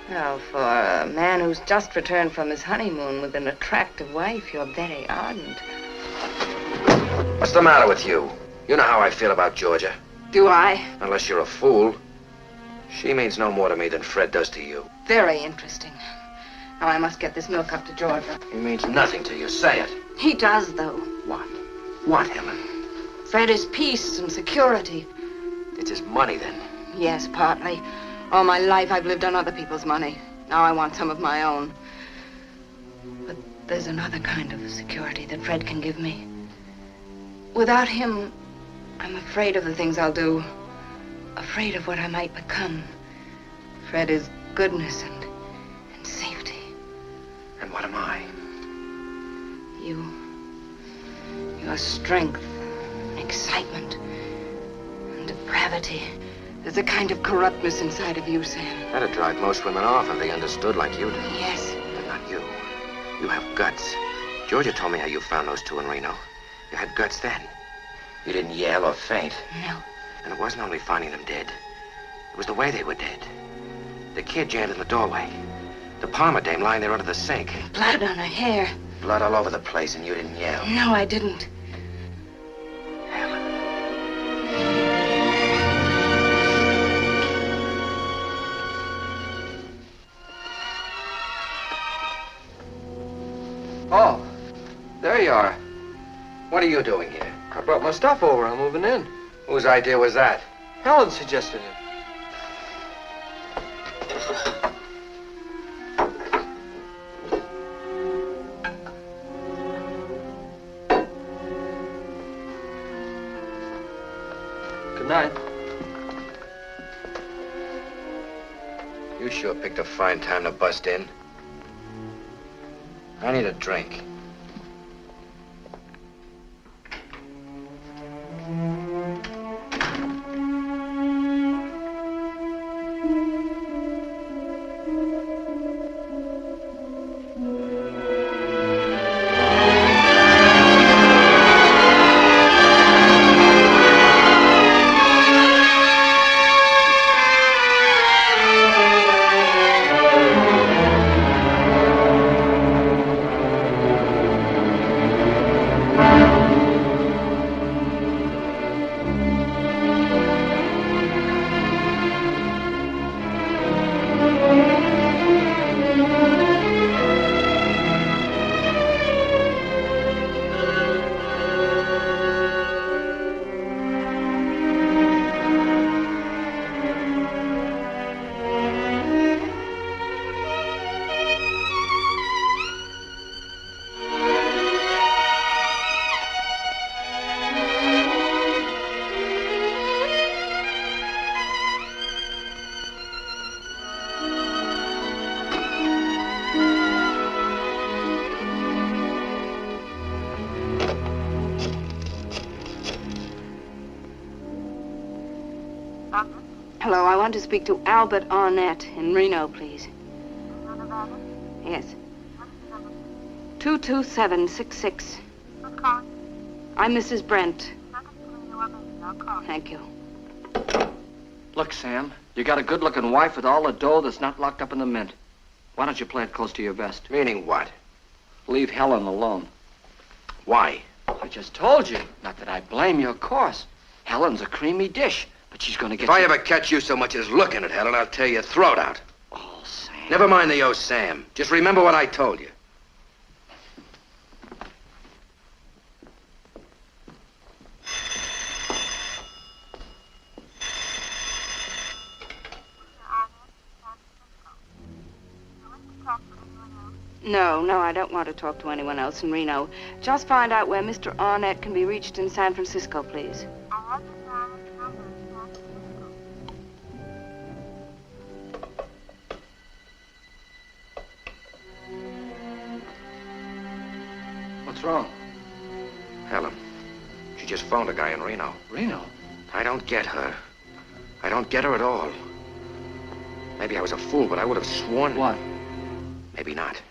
Well, for a man who's just returned from his honeymoon with an attractive wife, you're very ardent. What's the matter with you? You know how I feel about Georgia. Do I? Unless you're a fool. She means no more to me than Fred does to you. Very interesting. Now I must get this milk up to Georgia. He means nothing to you. Say it. He does, though. What? What, Helen? Fred is peace and security. It's his money, then. Yes, partly. All my life I've lived on other people's money. Now I want some of my own. But there's another kind of security that Fred can give me. Without him, I'm afraid of the things I'll do. Afraid of what I might become. Fred is goodness and safety. And what am I? Your strength, excitement, and depravity. There's a kind of corruptness inside of you, Sam. That'd drive most women off if they understood like you do. Yes. But not you. You have guts. Georgia told me how you found those two in Reno. You had guts then. You didn't yell or faint. No. And it wasn't only finding them dead. It was the way they were dead. The kid jammed in the doorway. The Palmer dame lying there under the sink. Blood on her hair. Blood all over the place, and you didn't yell. No, I didn't. Oh, there you are. What are you doing here? I brought my stuff over. I'm moving in. Whose idea was that? Helen suggested it. Good night. You sure picked a fine time to bust in. I need a drink. Hello, I want to speak to Albert Arnett in Reno, please. Yes. 22766. I'm Mrs. Brent. Thank you. Look, Sam, you got a good-looking wife with all the dough that's not locked up in the mint. Why don't you play it close to your vest? Meaning what? Leave Helen alone. Why? I just told you. Not that I blame you, of course. Helen's a creamy dish, but she's gonna get If I ever catch you so much as looking at Helen, I'll tear your throat out. Oh, Sam. Never mind the Sam. Just remember what I told you. No, I don't want to talk to anyone else in Reno. Just find out where Mr. Arnett can be reached in San Francisco, please. What's wrong? Helen. She just phoned a guy in Reno. Reno? I don't get her. I don't get her at all. Maybe I was a fool, but I would have sworn... What? Maybe not.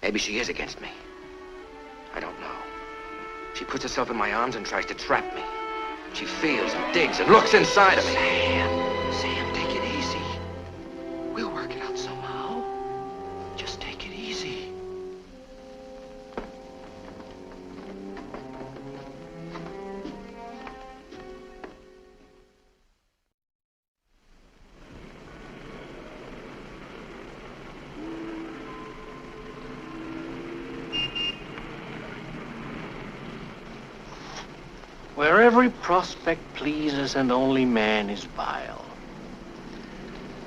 Maybe she is against me. I don't know. She puts herself in my arms and tries to trap me. She feels and digs and looks inside of me. Sam, take it easy. We'll work it out somehow. Just take it easy. Where every prospect pleases and only man is vile.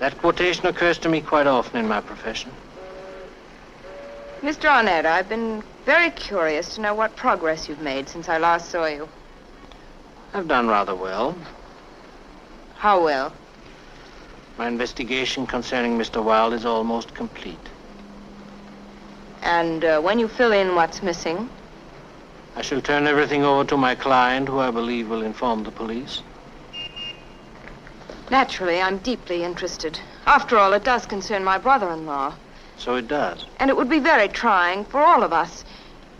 That quotation occurs to me quite often in my profession. Mr. Arnett, I've been very curious to know what progress you've made since I last saw you. I've done rather well. How well? My investigation concerning Mr. Wilde is almost complete. And when you fill in what's missing, I shall turn everything over to my client, who I believe will inform the police. naturally, I'm deeply interested. After all, it does concern my brother-in-law. So it does. And it would be very trying for all of us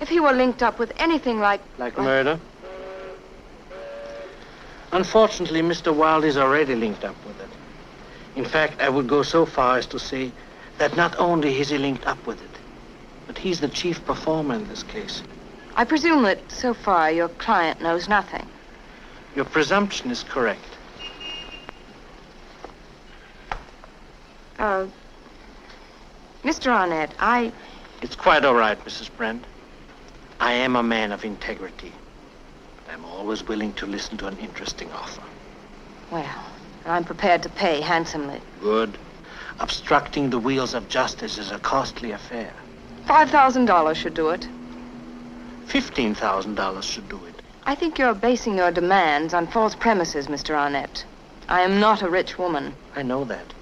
if he were linked up with anything like murder? Unfortunately, Mr. Wilde is already linked up with it. In fact, I would go so far as to say that not only is he linked up with it, but he's the chief performer in this case. I presume that, so far, your client knows nothing. Your presumption is correct. Mr. Arnett, It's quite all right, Mrs. Brent. I am a man of integrity. But I'm always willing to listen to an interesting offer. Well, I'm prepared to pay handsomely. Good. Obstructing the wheels of justice is a costly affair. $5,000 should do it. $15,000 should do it. I think you're basing your demands on false premises, Mr. Arnett. I am not a rich woman. I know that.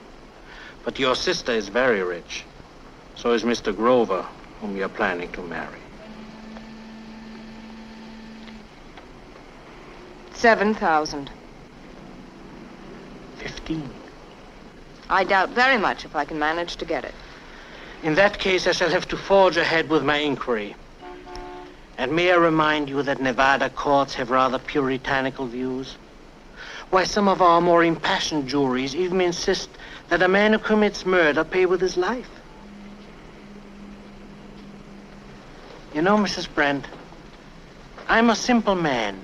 But your sister is very rich. So is Mr. Grover, whom you're planning to marry. 7,000. 15. I doubt very much if I can manage to get it. In that case, I shall have to forge ahead with my inquiry. And may I remind you that Nevada courts have rather puritanical views? Why, some of our more impassioned juries even insist that a man who commits murder pay with his life. You know, Mrs. Brent, I'm a simple man.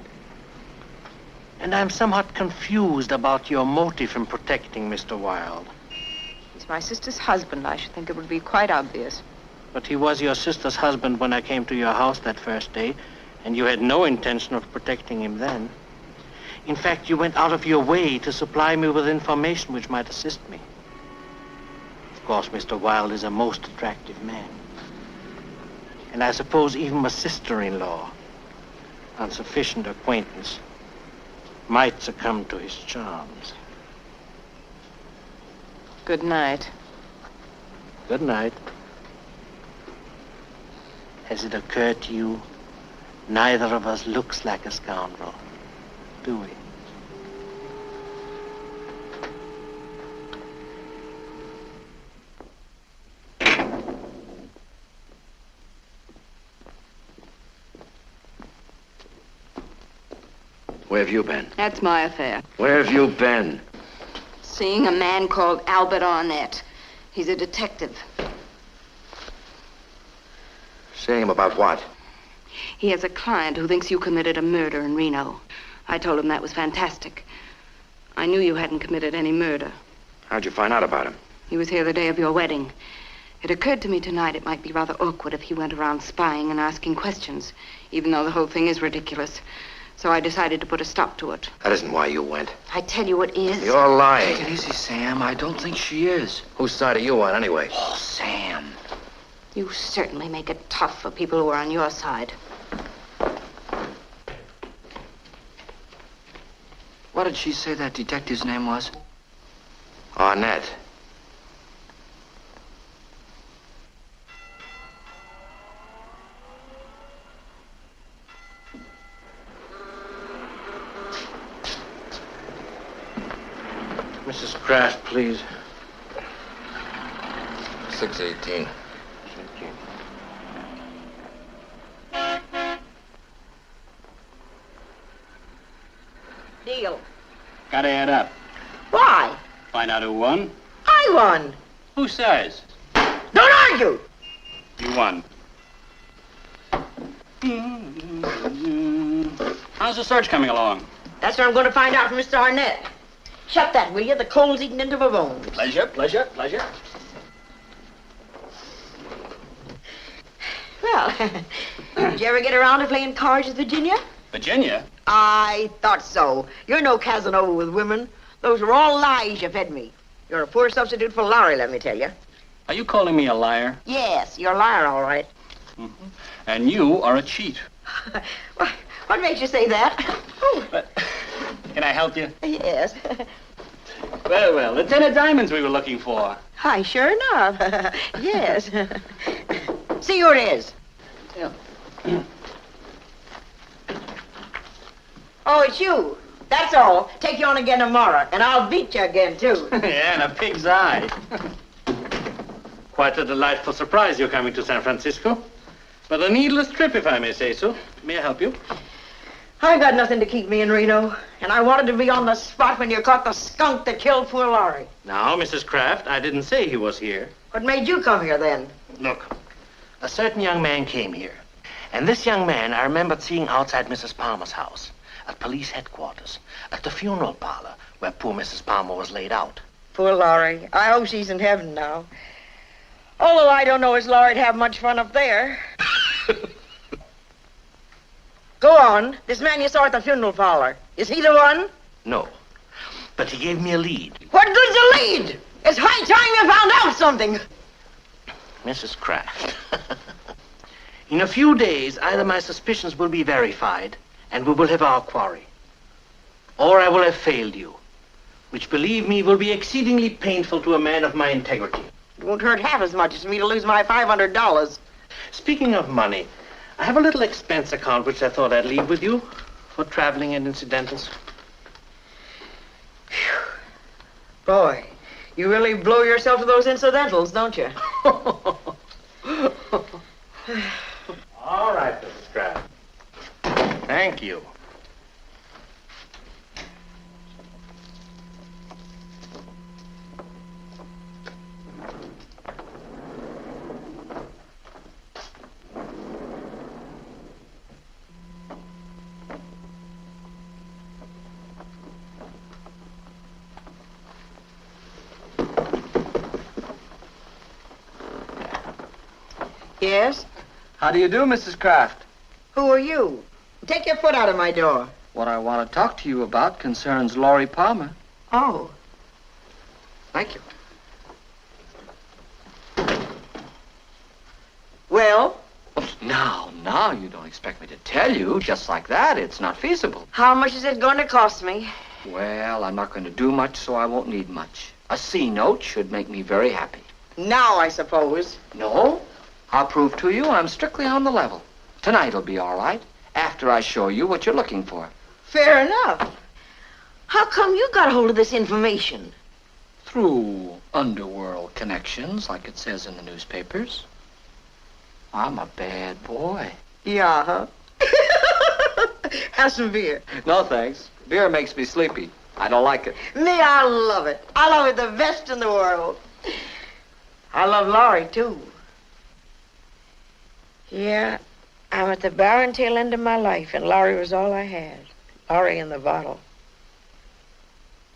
And I'm somewhat confused about your motive in protecting Mr. Wilde. He's my sister's husband. I should think it would be quite obvious. But he was your sister's husband when I came to your house that first day, and you had no intention of protecting him then. In fact, you went out of your way to supply me with information which might assist me. Of course, Mr. Wilde is a most attractive man. And I suppose even my sister-in-law, on sufficient acquaintance, might succumb to his charms. Good night. Good night. Has it occurred to you, neither of us looks like a scoundrel, do we? Where have you been? That's my affair. Where have you been? Seeing a man called Albert Arnett. He's a detective. Seeing him about what? He has a client who thinks you committed a murder in Reno. I told him that was fantastic. I knew you hadn't committed any murder. How'd you find out about him? He was here the day of your wedding. It occurred to me tonight it might be rather awkward if he went around spying and asking questions, even though the whole thing is ridiculous. So I decided to put a stop to it. That isn't why you went. I tell you it is. You're lying. Take it easy, Sam. I don't think she is. Whose side are you on, anyway? Oh, Sam. You certainly make it tough for people who are on your side. What did she say that detective's name was? Arnett. Mrs. Kraft, please. 618. Deal. Gotta add up. Why? Find out who won. I won. Who says? Don't argue. You won. How's the search coming along? That's what I'm going to find out from Mr. Arnett. Shut that, will you? The coal's eating into my bones. Pleasure, pleasure, pleasure. Well, did you ever get around to playing cards with Virginia? Virginia? I thought so. You're no Casanova with women. Those were all lies you fed me. You're a poor substitute for Laurie, let me tell you. Are you calling me a liar? Yes, you're a liar, all right. Mm-hmm. And you are a cheat. What makes you say that? Can I help you? Yes. Well, well, the 10 of diamonds we were looking for. Hi, sure enough. Yes. See who it is. Yeah. Oh, it's you. That's all. Take you on again tomorrow, and I'll beat you again, too. Yeah, and a pig's eye. Quite a delightful surprise you're coming to San Francisco. But a needless trip, if I may say so. May I help you? I got nothing to keep me in Reno, and I wanted to be on the spot when you caught the skunk that killed poor Laurie. Now, Mrs. Kraft, I didn't say he was here. What made you come here, then? Look, a certain young man came here. And this young man I remembered seeing outside Mrs. Palmer's house, at police headquarters, at the funeral parlor where poor Mrs. Palmer was laid out. Poor Laurie. I hope she's in heaven now. Although I don't know as Laurie'd have much fun up there. Go on. This man you saw at the funeral parlor. Is he the one? No, but he gave me a lead. What good's a lead? It's high time you found out something. Mrs. Kraft, in a few days, either my suspicions will be verified and we will have our quarry, or I will have failed you, which, believe me, will be exceedingly painful to a man of my integrity. It won't hurt half as much as me to lose my $500. Speaking of money, I have a little expense account which I thought I'd leave with you for traveling and incidentals. Boy, you really blow yourself to those incidentals, don't you? All right, Mrs. Kraft. Thank you. Yes? How do you do, Mrs. Kraft? Who are you? Take your foot out of my door. What I want to talk to you about concerns Laurie Palmer. Oh. Thank you. Well? Now, you don't expect me to tell you just like that. It's not feasible. How much is it going to cost me? Well, I'm not going to do much, so I won't need much. A C note should make me very happy. Now, I suppose. No, I'll prove to you I'm strictly on the level. Tonight'll be all right, after I show you what you're looking for. Fair enough. How come you got hold of this information? Through underworld connections, like it says in the newspapers. I'm a bad boy. Yeah, huh? Have some beer. No, thanks. Beer makes me sleepy. I don't like it. Me, I love it. I love it the best in the world. I love Laurie, too. Yeah, I'm at the barren tail end of my life, and Laurie was all I had. Laurie in the bottle.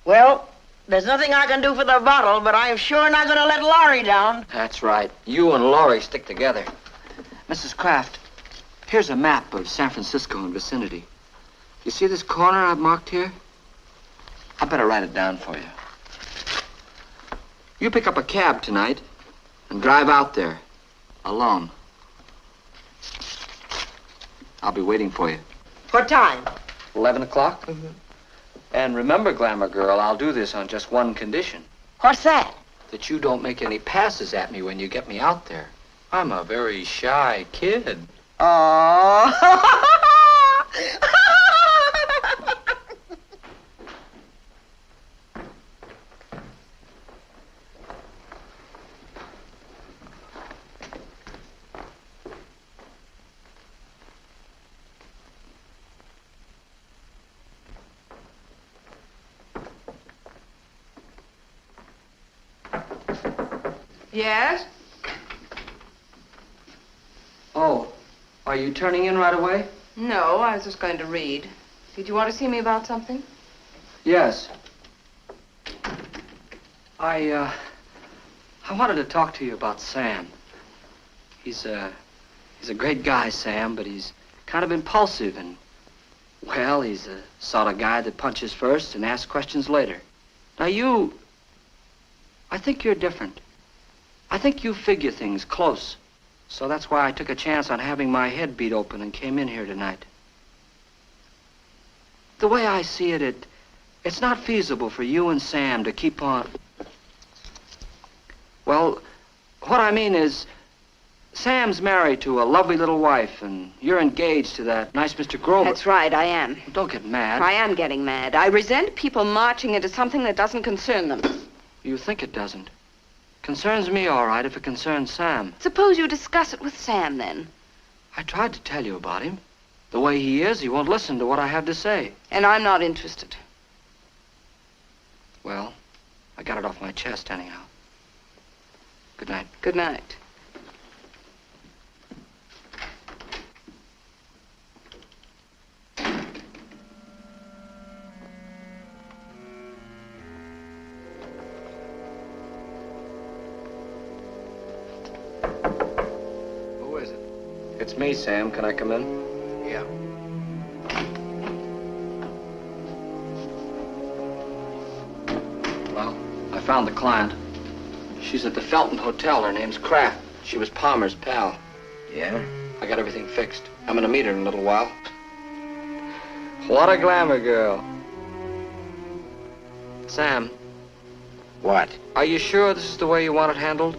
Well, there's nothing I can do for the bottle, but I am sure not going to let Laurie down. That's right. You and Laurie stick together. Mrs. Kraft, here's a map of San Francisco and vicinity. You see this corner I've marked here? I better write it down for you. You pick up a cab tonight and drive out there alone. I'll be waiting for you. What time? 11 o'clock? Mm-hmm. And remember, Glamour Girl, I'll do this on just one condition. What's that? That you don't make any passes at me when you get me out there. I'm a very shy kid. Oh. Yes? Oh, are you turning in right away? No, I was just going to read. Did you want to see me about something? Yes. I wanted to talk to you about Sam. He's a great guy, Sam, but he's kind of impulsive and, well, he's the sort of guy that punches first and asks questions later. Now I think you're different. I think you figure things close. So that's why I took a chance on having my head beat open and came in here tonight. The way I see it, it's not feasible for you and Sam to keep on. Well, what I mean is, Sam's married to a lovely little wife, and you're engaged to that nice Mr. Grover. That's right, I am. Don't get mad. I am getting mad. I resent people marching into something that doesn't concern them. You think it doesn't. Concerns me, all right, if it concerns Sam. Suppose you discuss it with Sam, then. I tried to tell you about him. The way he is, he won't listen to what I have to say. And I'm not interested. Well, I got it off my chest anyhow. Good night. Good night. It's me, Sam. Can I come in? Yeah. Well, I found the client. She's at the Felton Hotel. Her name's Kraft. She was Palmer's pal. Yeah? I got everything fixed. I'm gonna meet her in a little while. What a glamour girl. Sam. What? Are you sure this is the way you want it handled?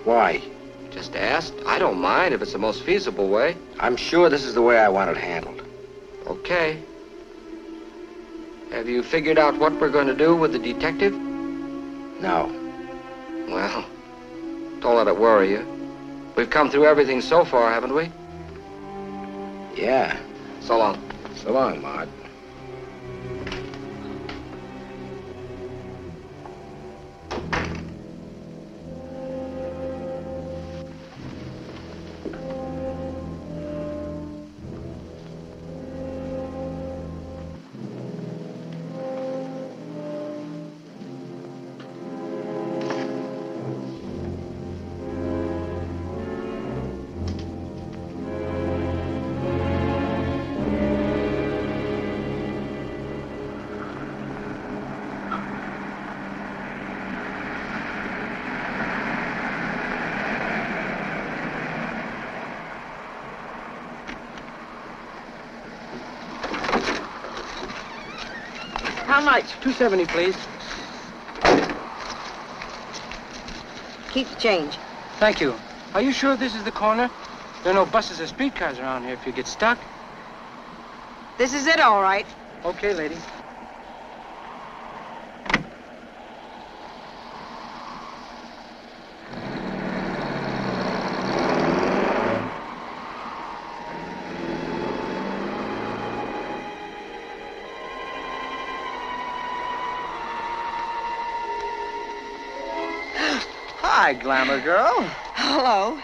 Why? Just asked. I don't mind if it's the most feasible way. I'm sure this is the way I want it handled. Okay. Have you figured out what we're going to do with the detective? No. Well, don't let it worry you. We've come through everything so far, haven't we? Yeah. So long. So long, Maud. How much? $2.70, please. Keep the change. Thank you. Are you sure this is the corner? There are no buses or streetcars around here if you get stuck. This is it, all right. Okay, lady. Hi, Glamour Girl. Hello.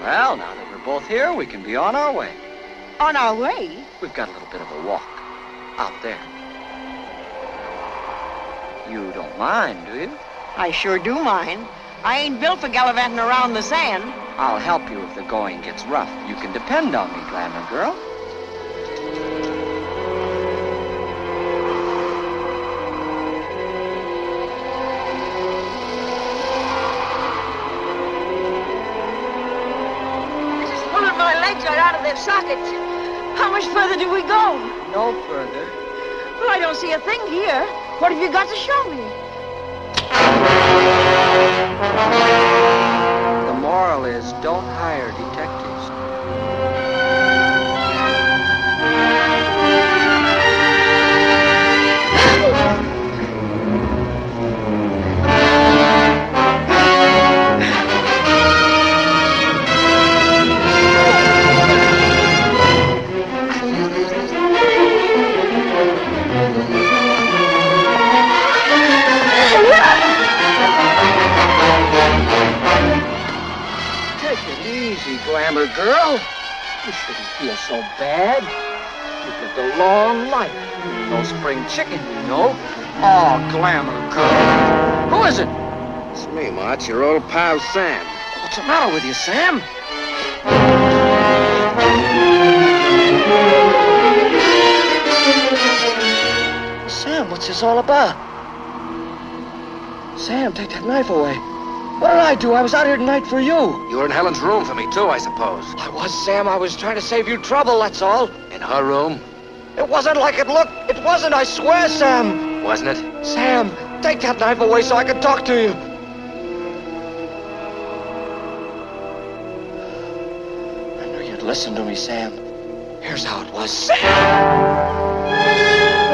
Well, now that we're both here, we can be on our way. On our way? We've got a little bit of a walk out there. You don't mind, do you? I sure do mind. I ain't built for gallivanting around the sand. I'll help you if the going gets rough. You can depend on me, Glamour Girl. Pulling my legs right out of their sockets. How much further do we go? No further. Well, I don't see a thing here. What have you got to show me? The moral is don't hire detectives. Take it easy, Glamour Girl. You shouldn't feel so bad. You've lived a long life. You're no spring chicken, you know. Oh, Glamour Girl. Who is it? It's me, Ma. It's your old pal, Sam. What's the matter with you, Sam? Sam, what's this all about? Sam, take that knife away. What did I do? I was out here tonight for you. You were in Helen's room for me, too, I suppose. I was, Sam. I was trying to save you trouble, that's all. In her room? It wasn't like it looked. It wasn't, I swear, Sam. Wasn't it? Sam, take that knife away so I can talk to you. I knew you'd listen to me, Sam. Here's how it was, Sam.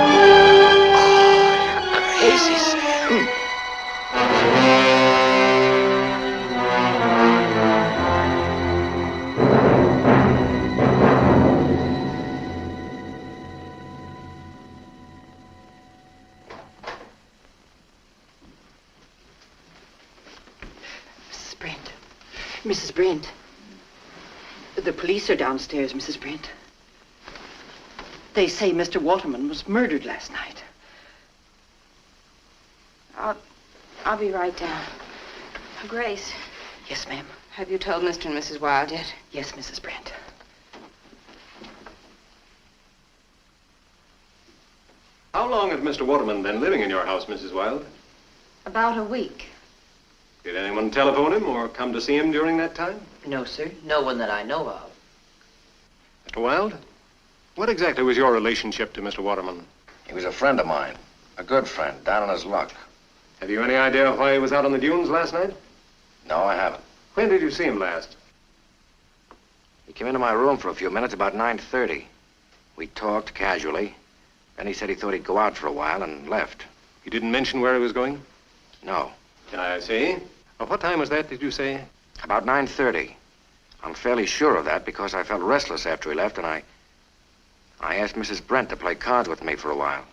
Oh, you're crazy, Sam. Mrs. Brent. The police are downstairs, Mrs. Brent. They say Mr. Waterman was murdered last night. I'll be right down. Grace. Yes, ma'am. Have you told Mr. and Mrs. Wilde yet? Yes, Mrs. Brent. How long has Mr. Waterman been living in your house, Mrs. Wilde? About a week. Did anyone telephone him or come to see him during that time? No, sir. No one that I know of. Mr. Wilde, what exactly was your relationship to Mr. Waterman? He was a friend of mine. A good friend, down on his luck. Have you any idea why he was out on the dunes last night? No, I haven't. When did you see him last? He came into my room for a few minutes, about 9:30. We talked casually. Then he said he thought he'd go out for a while and left. He didn't mention where he was going? No. I see. What time was that, did you say? About 9:30. I'm fairly sure of that because I felt restless after he left, and I asked Mrs. Brent to play cards with me for a while.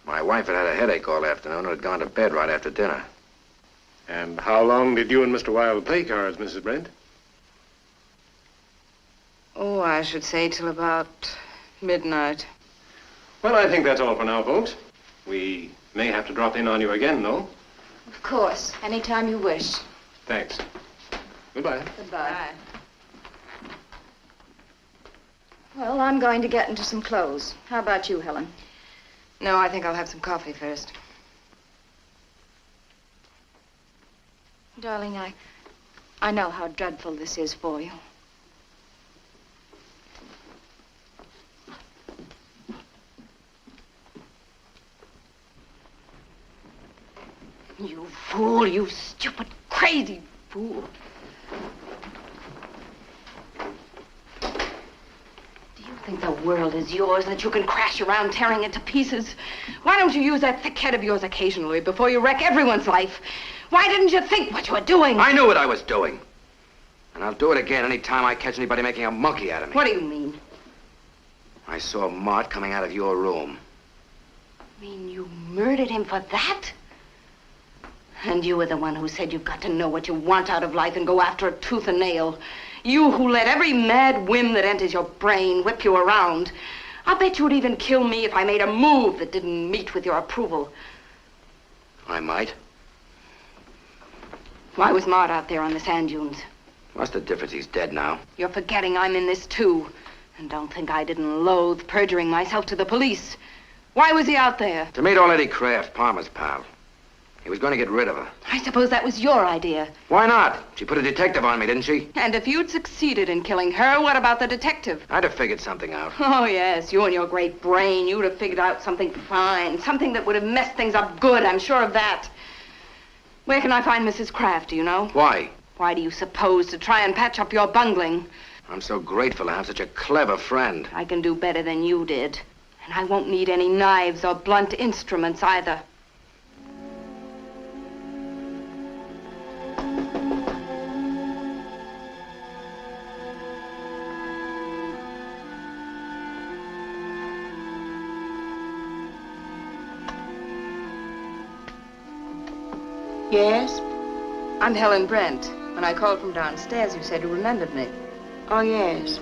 My wife had had a headache all afternoon and had gone to bed right after dinner. And how long did you and Mr. Wilde play cards, Mrs. Brent? Oh, I should say till about midnight. Well, I think that's all for now, folks. We may have to drop in on you again, though. Of course. Anytime you wish. Thanks. Goodbye. Goodbye. Well, I'm going to get into some clothes. How about you, Helen? No, I think I'll have some coffee first. Darling, I know how dreadful this is for you. You fool, you stupid, crazy fool. Do you think the world is yours and that you can crash around tearing it to pieces? Why don't you use that thick head of yours occasionally before you wreck everyone's life? Why didn't you think what you were doing? I knew what I was doing. And I'll do it again any time I catch anybody making a monkey out of me. What do you mean? I saw Mart coming out of your room. You mean you murdered him for that? And you were the one who said you've got to know what you want out of life and go after it tooth and nail. You who let every mad whim that enters your brain whip you around. I bet you would even kill me if I made a move that didn't meet with your approval. I might. Why was Mart out there on the sand dunes? What's the difference? He's dead now. You're forgetting I'm in this too. And don't think I didn't loathe perjuring myself to the police. Why was he out there? To meet old Eddie Kraft, Palmer's pal. He was going to get rid of her. I suppose that was your idea. Why not? She put a detective on me, didn't she? And if you'd succeeded in killing her, what about the detective? I'd have figured something out. Oh, yes, you and your great brain. You'd have figured out something fine. Something that would have messed things up good, I'm sure of that. Where can I find Mrs. Kraft, do you know? Why? Why do you suppose? To try and patch up your bungling. I'm so grateful to have such a clever friend. I can do better than you did. And I won't need any knives or blunt instruments either. Yes? I'm Helen Brent. When I called from downstairs, you said you remembered me. Oh, yes.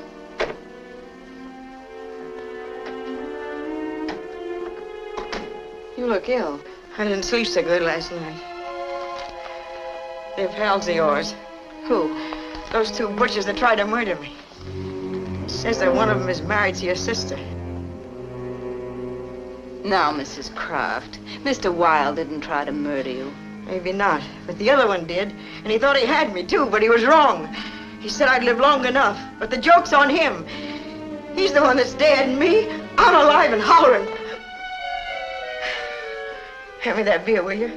You look ill. I didn't sleep so good last night. They're pals of yours. Who? Those two butchers that tried to murder me. Says that one of them is married to your sister. Now, Mrs. Kraft, Mr. Wilde didn't try to murder you. Maybe not, but the other one did. And he thought he had me, too, but he was wrong. He said I'd live long enough, but the joke's on him. He's the one that's dead, and me, I'm alive and hollering. Hand me that beer, will you?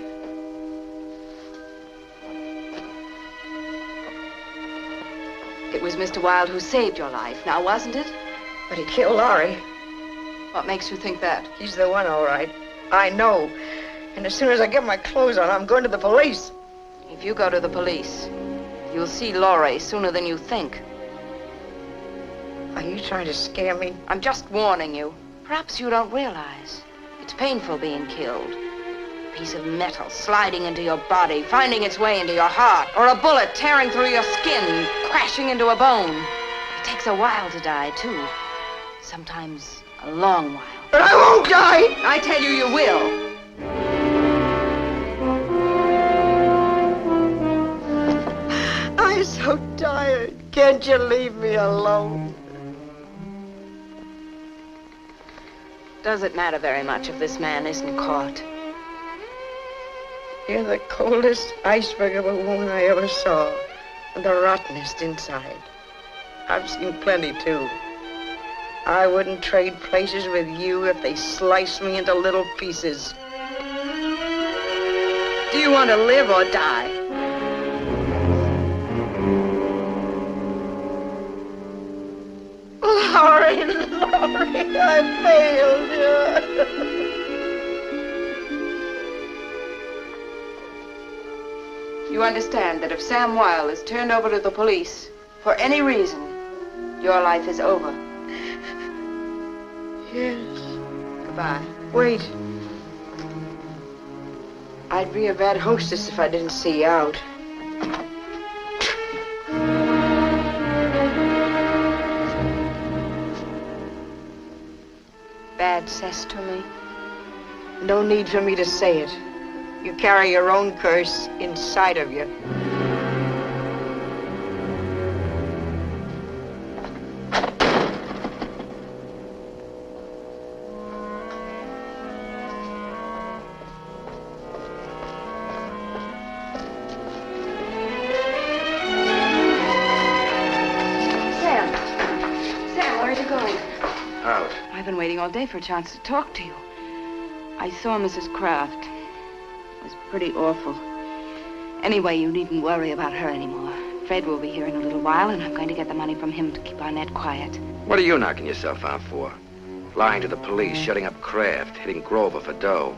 It was Mr. Wilde who saved your life, now wasn't it? But he killed Laurie. What makes you think that? He's the one, all right. I know. And as soon as I get my clothes on, I'm going to the police. If you go to the police, you'll see Laurie sooner than you think. Are you trying to scare me? I'm just warning you. Perhaps you don't realize. It's painful being killed. A piece of metal sliding into your body, finding its way into your heart, or a bullet tearing through your skin, crashing into a bone. It takes a while to die, too. Sometimes a long while. But I won't die! I tell you, you will. I'm so tired. Can't you leave me alone? Does it matter very much if this man isn't caught? You're the coldest iceberg of a woman I ever saw. And the rottenest inside. I've seen plenty, too. I wouldn't trade places with you if they sliced me into little pieces. Do you want to live or die? Laurie, I failed you. You understand that if Sam Wilde is turned over to the police, for any reason, your life is over. Yes. Goodbye. Wait. I'd be a bad hostess if I didn't see you out. Bad cess to me? No need for me to say it. You carry your own curse inside of you. Sam, where'd you go? Out. I've been waiting all day for a chance to talk to you. I saw Mrs. Kraft. It was pretty awful. Anyway, you needn't worry about her anymore. Fred will be here in a little while, and I'm going to get the money from him to keep Arnett quiet. What are you knocking yourself out for? Lying to the police, shutting up Kraft, hitting Grover for dough.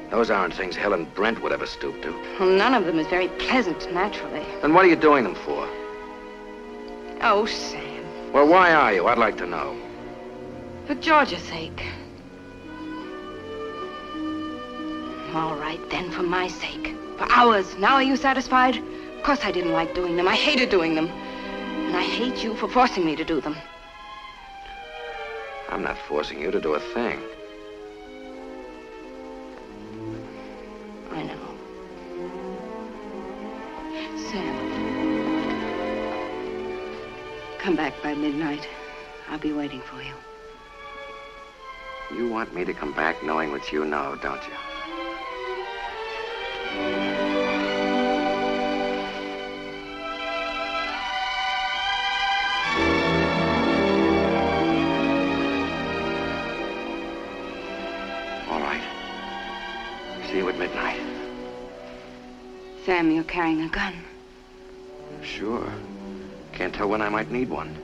Those aren't things Helen Brent would ever stoop to. Well, none of them is very pleasant, naturally. Then what are you doing them for? Oh, Sam. Well, why are you? I'd like to know. For Georgia's sake. All right, then, for my sake. For ours. Now are you satisfied? Of course I didn't like doing them. I hated doing them. And I hate you for forcing me to do them. I'm not forcing you to do a thing. I know. Sam. Come back by midnight. I'll be waiting for you. You want me to come back knowing what you know, don't you? All right. See you at midnight. Sam, you're carrying a gun. Sure. Can't tell when I might need one.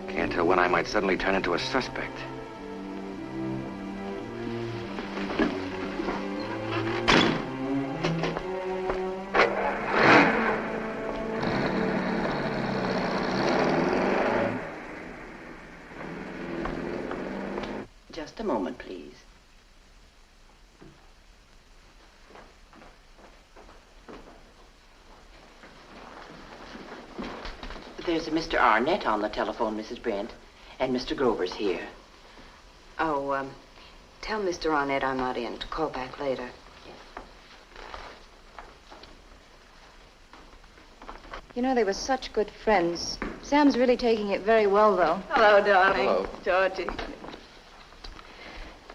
Can't tell when I might suddenly turn into a suspect. Just a moment, please. There's a Mr. Arnett on the telephone, Mrs. Brent, and Mr. Grover's here. Oh, tell Mr. Arnett I'm not in. To call back later. You know, they were such good friends. Sam's really taking it very well, though. Hello, darling. Hello. Georgie.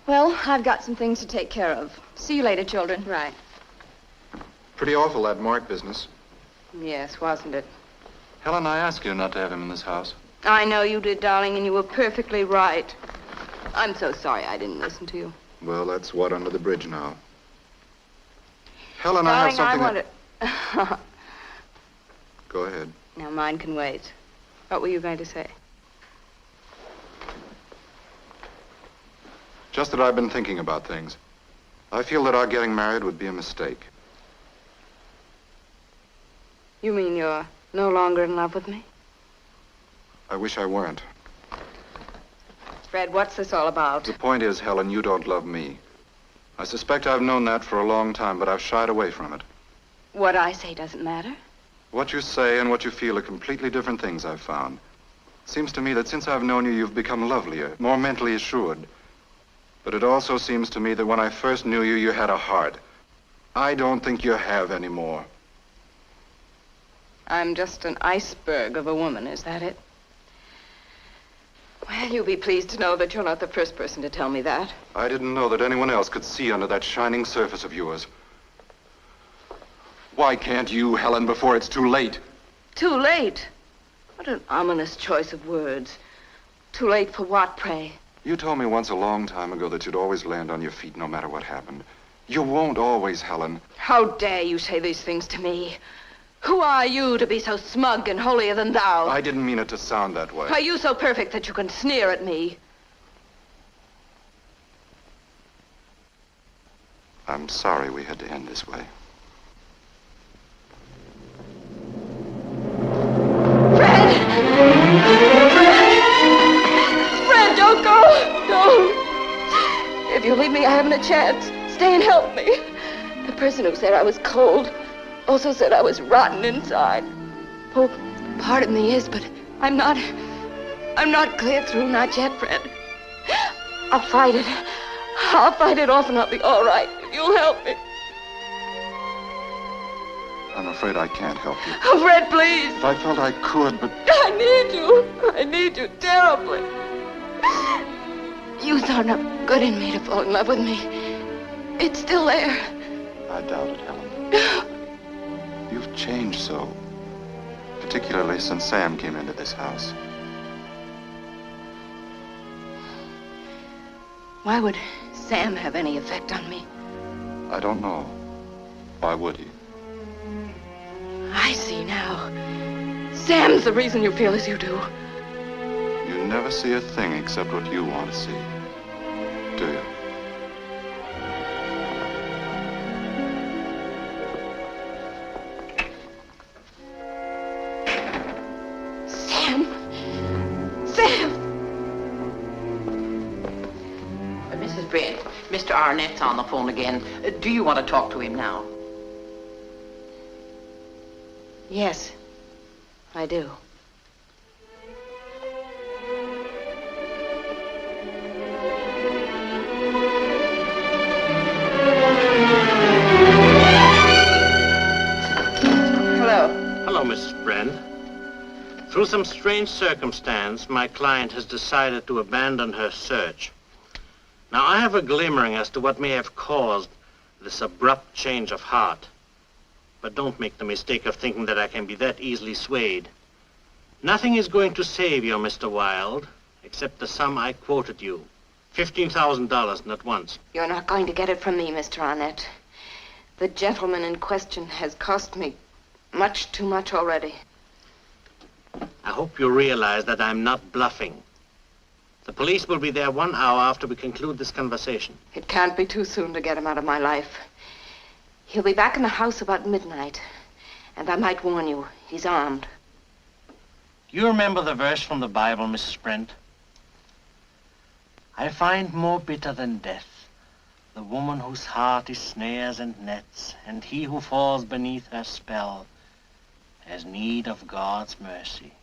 Well, I've got some things to take care of. See you later, children. Right. Pretty awful, that Mark business. Yes, wasn't it? Helen, I asked you not to have him in this house. I know you did, darling, and you were perfectly right. I'm so sorry I didn't listen to you. Well, that's water under the bridge now. Helen, I have Darling, something... Go ahead. Now, mine can wait. What were you going to say? Just that I've been thinking about things. I feel that our getting married would be a mistake. You mean you're no longer in love with me? I wish I weren't. Fred, what's this all about? The point is, Helen, you don't love me. I suspect I've known that for a long time, but I've shied away from it. What I say doesn't matter. What you say and what you feel are completely different things, I've found. Seems to me that since I've known you, you've become lovelier, more mentally assured. But it also seems to me that when I first knew you, you had a heart. I don't think you have anymore. I'm just an iceberg of a woman, is that it? Well, you'll be pleased to know that you're not the first person to tell me that. I didn't know that anyone else could see under that shining surface of yours. Why can't you, Helen, before it's too late? Too late? What an ominous choice of words. Too late for what, pray? You told me once a long time ago that you'd always land on your feet no matter what happened. You won't always, Helen. How dare you say these things to me? Who are you to be so smug and holier than thou? I didn't mean it to sound that way. Are you so perfect that you can sneer at me? I'm sorry we had to end this way. Fred, don't go! Don't! If you leave me, I haven't a chance. Stay and help me. The person who said I was cold also said I was rotten inside. Oh, part of me is, but I'm not clear through, not yet, Fred. I'll fight it. I'll fight it off and I'll be all right if you'll help me. I'm afraid I can't help you. Oh, Fred, please. If I felt I could, but... I need you. I need you terribly. You saw enough good in me to fall in love with me. It's still there. I doubt it, Helen. You've changed so. Particularly since Sam came into this house. Why would Sam have any effect on me? I don't know. Why would he? I see now. Sam's the reason you feel as you do. You never see a thing except what you want to see. Do you? Brent, Mr. Arnett's on the phone again. Do you want to talk to him now? Yes, I do. Hello, Mrs. Brent. Through some strange circumstance, my client has decided to abandon her search. Now, I have a glimmering as to what may have caused this abrupt change of heart. But don't make the mistake of thinking that I can be that easily swayed. Nothing is going to save you, Mr. Wilde, except the sum I quoted you. $15,000, not once. You're not going to get it from me, Mr. Arnett. The gentleman in question has cost me much too much already. I hope you realize that I'm not bluffing. The police will be there 1 hour after we conclude this conversation. It can't be too soon to get him out of my life. He'll be back in the house about midnight. And I might warn you, he's armed. You remember the verse from the Bible, Mrs. Brent? I find more bitter than death the woman whose heart is snares and nets, and he who falls beneath her spell has need of God's mercy.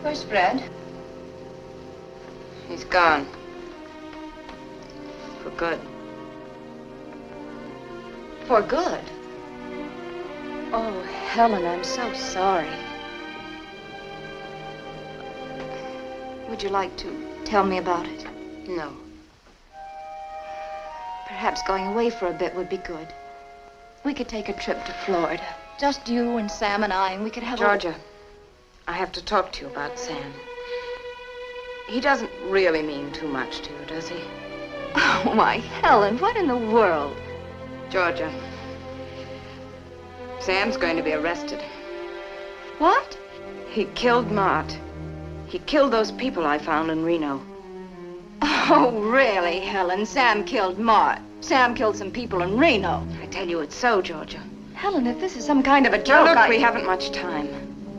Where's Fred? He's gone. For good. For good? Oh, Helen, I'm so sorry. Would you like to tell me about it? No. Perhaps going away for a bit would be good. We could take a trip to Florida. Just you and Sam and I, and we could have Georgia, I have to talk to you about Sam. He doesn't really mean too much to you, does he? Oh, my Helen, what in the world? Georgia, Sam's going to be arrested. What? He killed Mart. He killed those people I found in Reno. Oh, really, Helen? Sam killed Mart. Sam killed some people in Reno. I tell you it's so, Georgia. Helen, if this is some kind of a Now, joke, look, we haven't much time.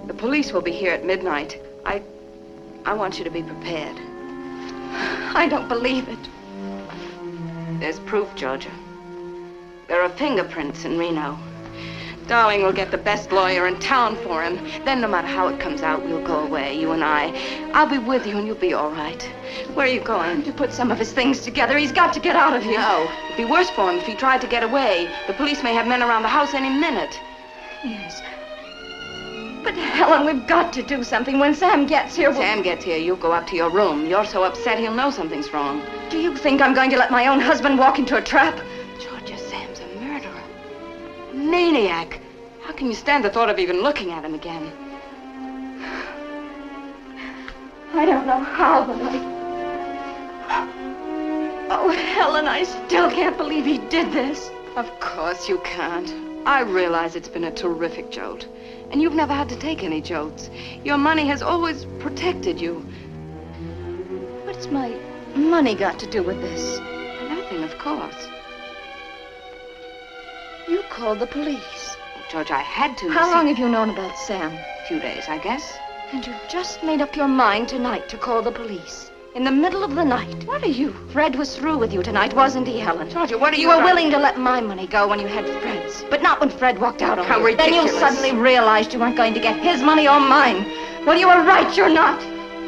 The police will be here at midnight. I want you to be prepared. I don't believe it. There's proof, Georgia. There are fingerprints in Reno. Darling will get the best lawyer in town for him. Then no matter how it comes out, we'll go away, you and I. I'll be with you and you'll be all right. Where are you going? To put some of his things together. He's got to get out of here. No. It'd be worse for him if he tried to get away. The police may have men around the house any minute. Yes. But, Helen, we've got to do something. When Sam gets here, Sam gets here, you'll go up to your room. You're so upset he'll know something's wrong. Do you think I'm going to let my own husband walk into a trap? Georgia, Sam's a murderer. Maniac. How can you stand the thought of even looking at him again? I don't know how, but Oh, Helen, I still can't believe he did this. Of course you can't. I realize it's been a terrific jolt. And you've never had to take any jolts. Your money has always protected you. What's my money got to do with this? Nothing, of course. You called the police. George, I had to. How long have you known about Sam? A few days, I guess. And you just made up your mind tonight to call the police. In the middle of the night. What are you? Fred was through with you tonight, wasn't he, Helen? Georgia, what are you... You were willing to let my money go when you had Fred's. But not when Fred walked out on you. How ridiculous. Then you suddenly realized you weren't going to get his money or mine. Well, you were right, you're not.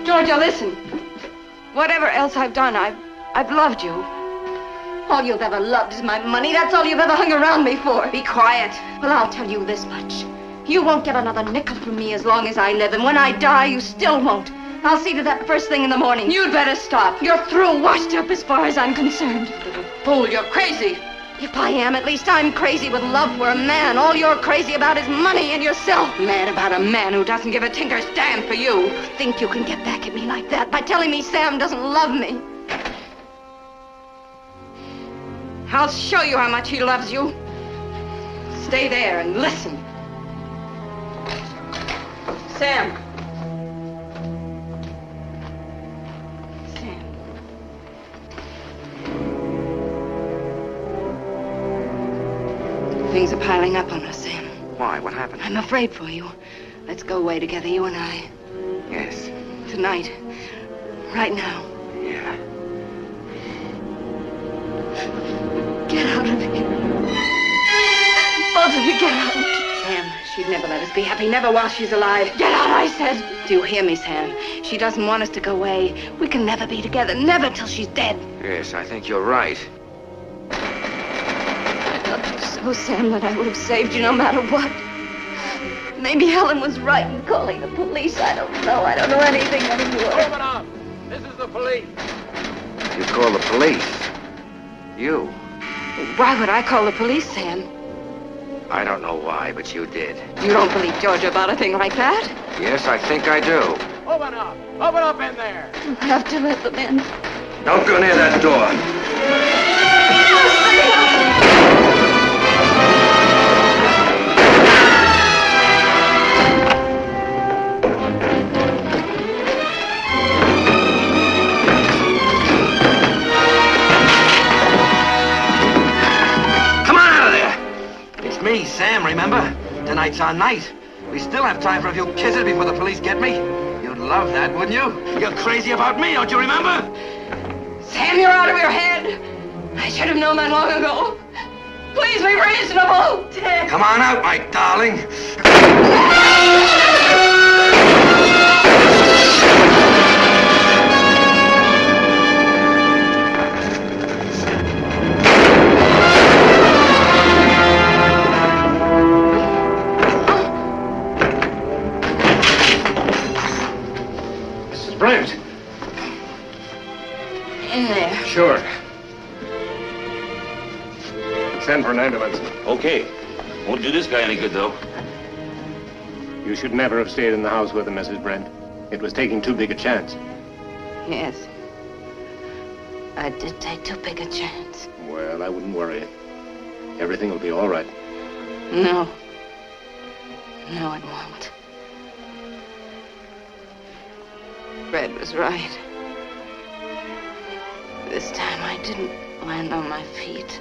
Georgia, listen. Whatever else I've done, I've loved you. All you've ever loved is my money. That's all you've ever hung around me for. Be quiet. Well, I'll tell you this much. You won't get another nickel from me as long as I live, and when I die, you still won't. I'll see to that first thing in the morning. You'd better stop. You're through, washed up as far as I'm concerned. Little fool, you're crazy. If I am, at least I'm crazy with love for a man. All you're crazy about is money and yourself. Mad about a man who doesn't give a tinker's damn for you. Think you can get back at me like that by telling me Sam doesn't love me? I'll show you how much he loves you. Stay there and listen. Sam. Things are piling up on us, Sam. Why? What happened? I'm afraid for you. Let's go away together, you and I. Yes. Tonight. Right now. Yeah. Get out of here. Both of you, get out. Sam, she'd never let us be happy, never while she's alive. Get out, I said. Do you hear me, Sam? She doesn't want us to go away. We can never be together, never till she's dead. Yes, I think you're right. Oh, Sam, that I would have saved you no matter what. Maybe Helen was right in calling the police. I don't know. I don't know anything anymore. Open up! This is the police. You call the police? You? Why would I call the police, Sam? I don't know why, but you did. You don't believe Georgia about a thing like that? Yes, I think I do. Open up! Open up in there! You have to let them in. Don't go near that door. Me, Sam, remember? Tonight's our night. We still have time for a few kisses before the police get me. You'd love that, wouldn't you? You're crazy about me, don't you remember? Sam, you're out of your head. I should have known that long ago. Please be reasonable. Come on out, my darling. Brent. In there. Sure. Send for an ambulance. Okay. Won't do this guy any good, though. You should never have stayed in the house with him, Mrs. Brent. It was taking too big a chance. Yes. I did take too big a chance. Well, I wouldn't worry. Everything will be all right. No. No, it won't. Fred was right. This time I didn't land on my feet.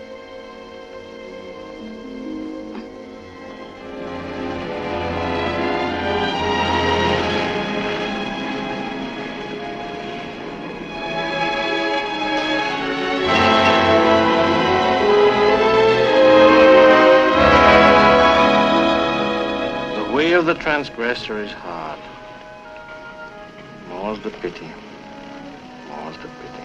The way of the transgressor is hard. More's the pity. More's the pity.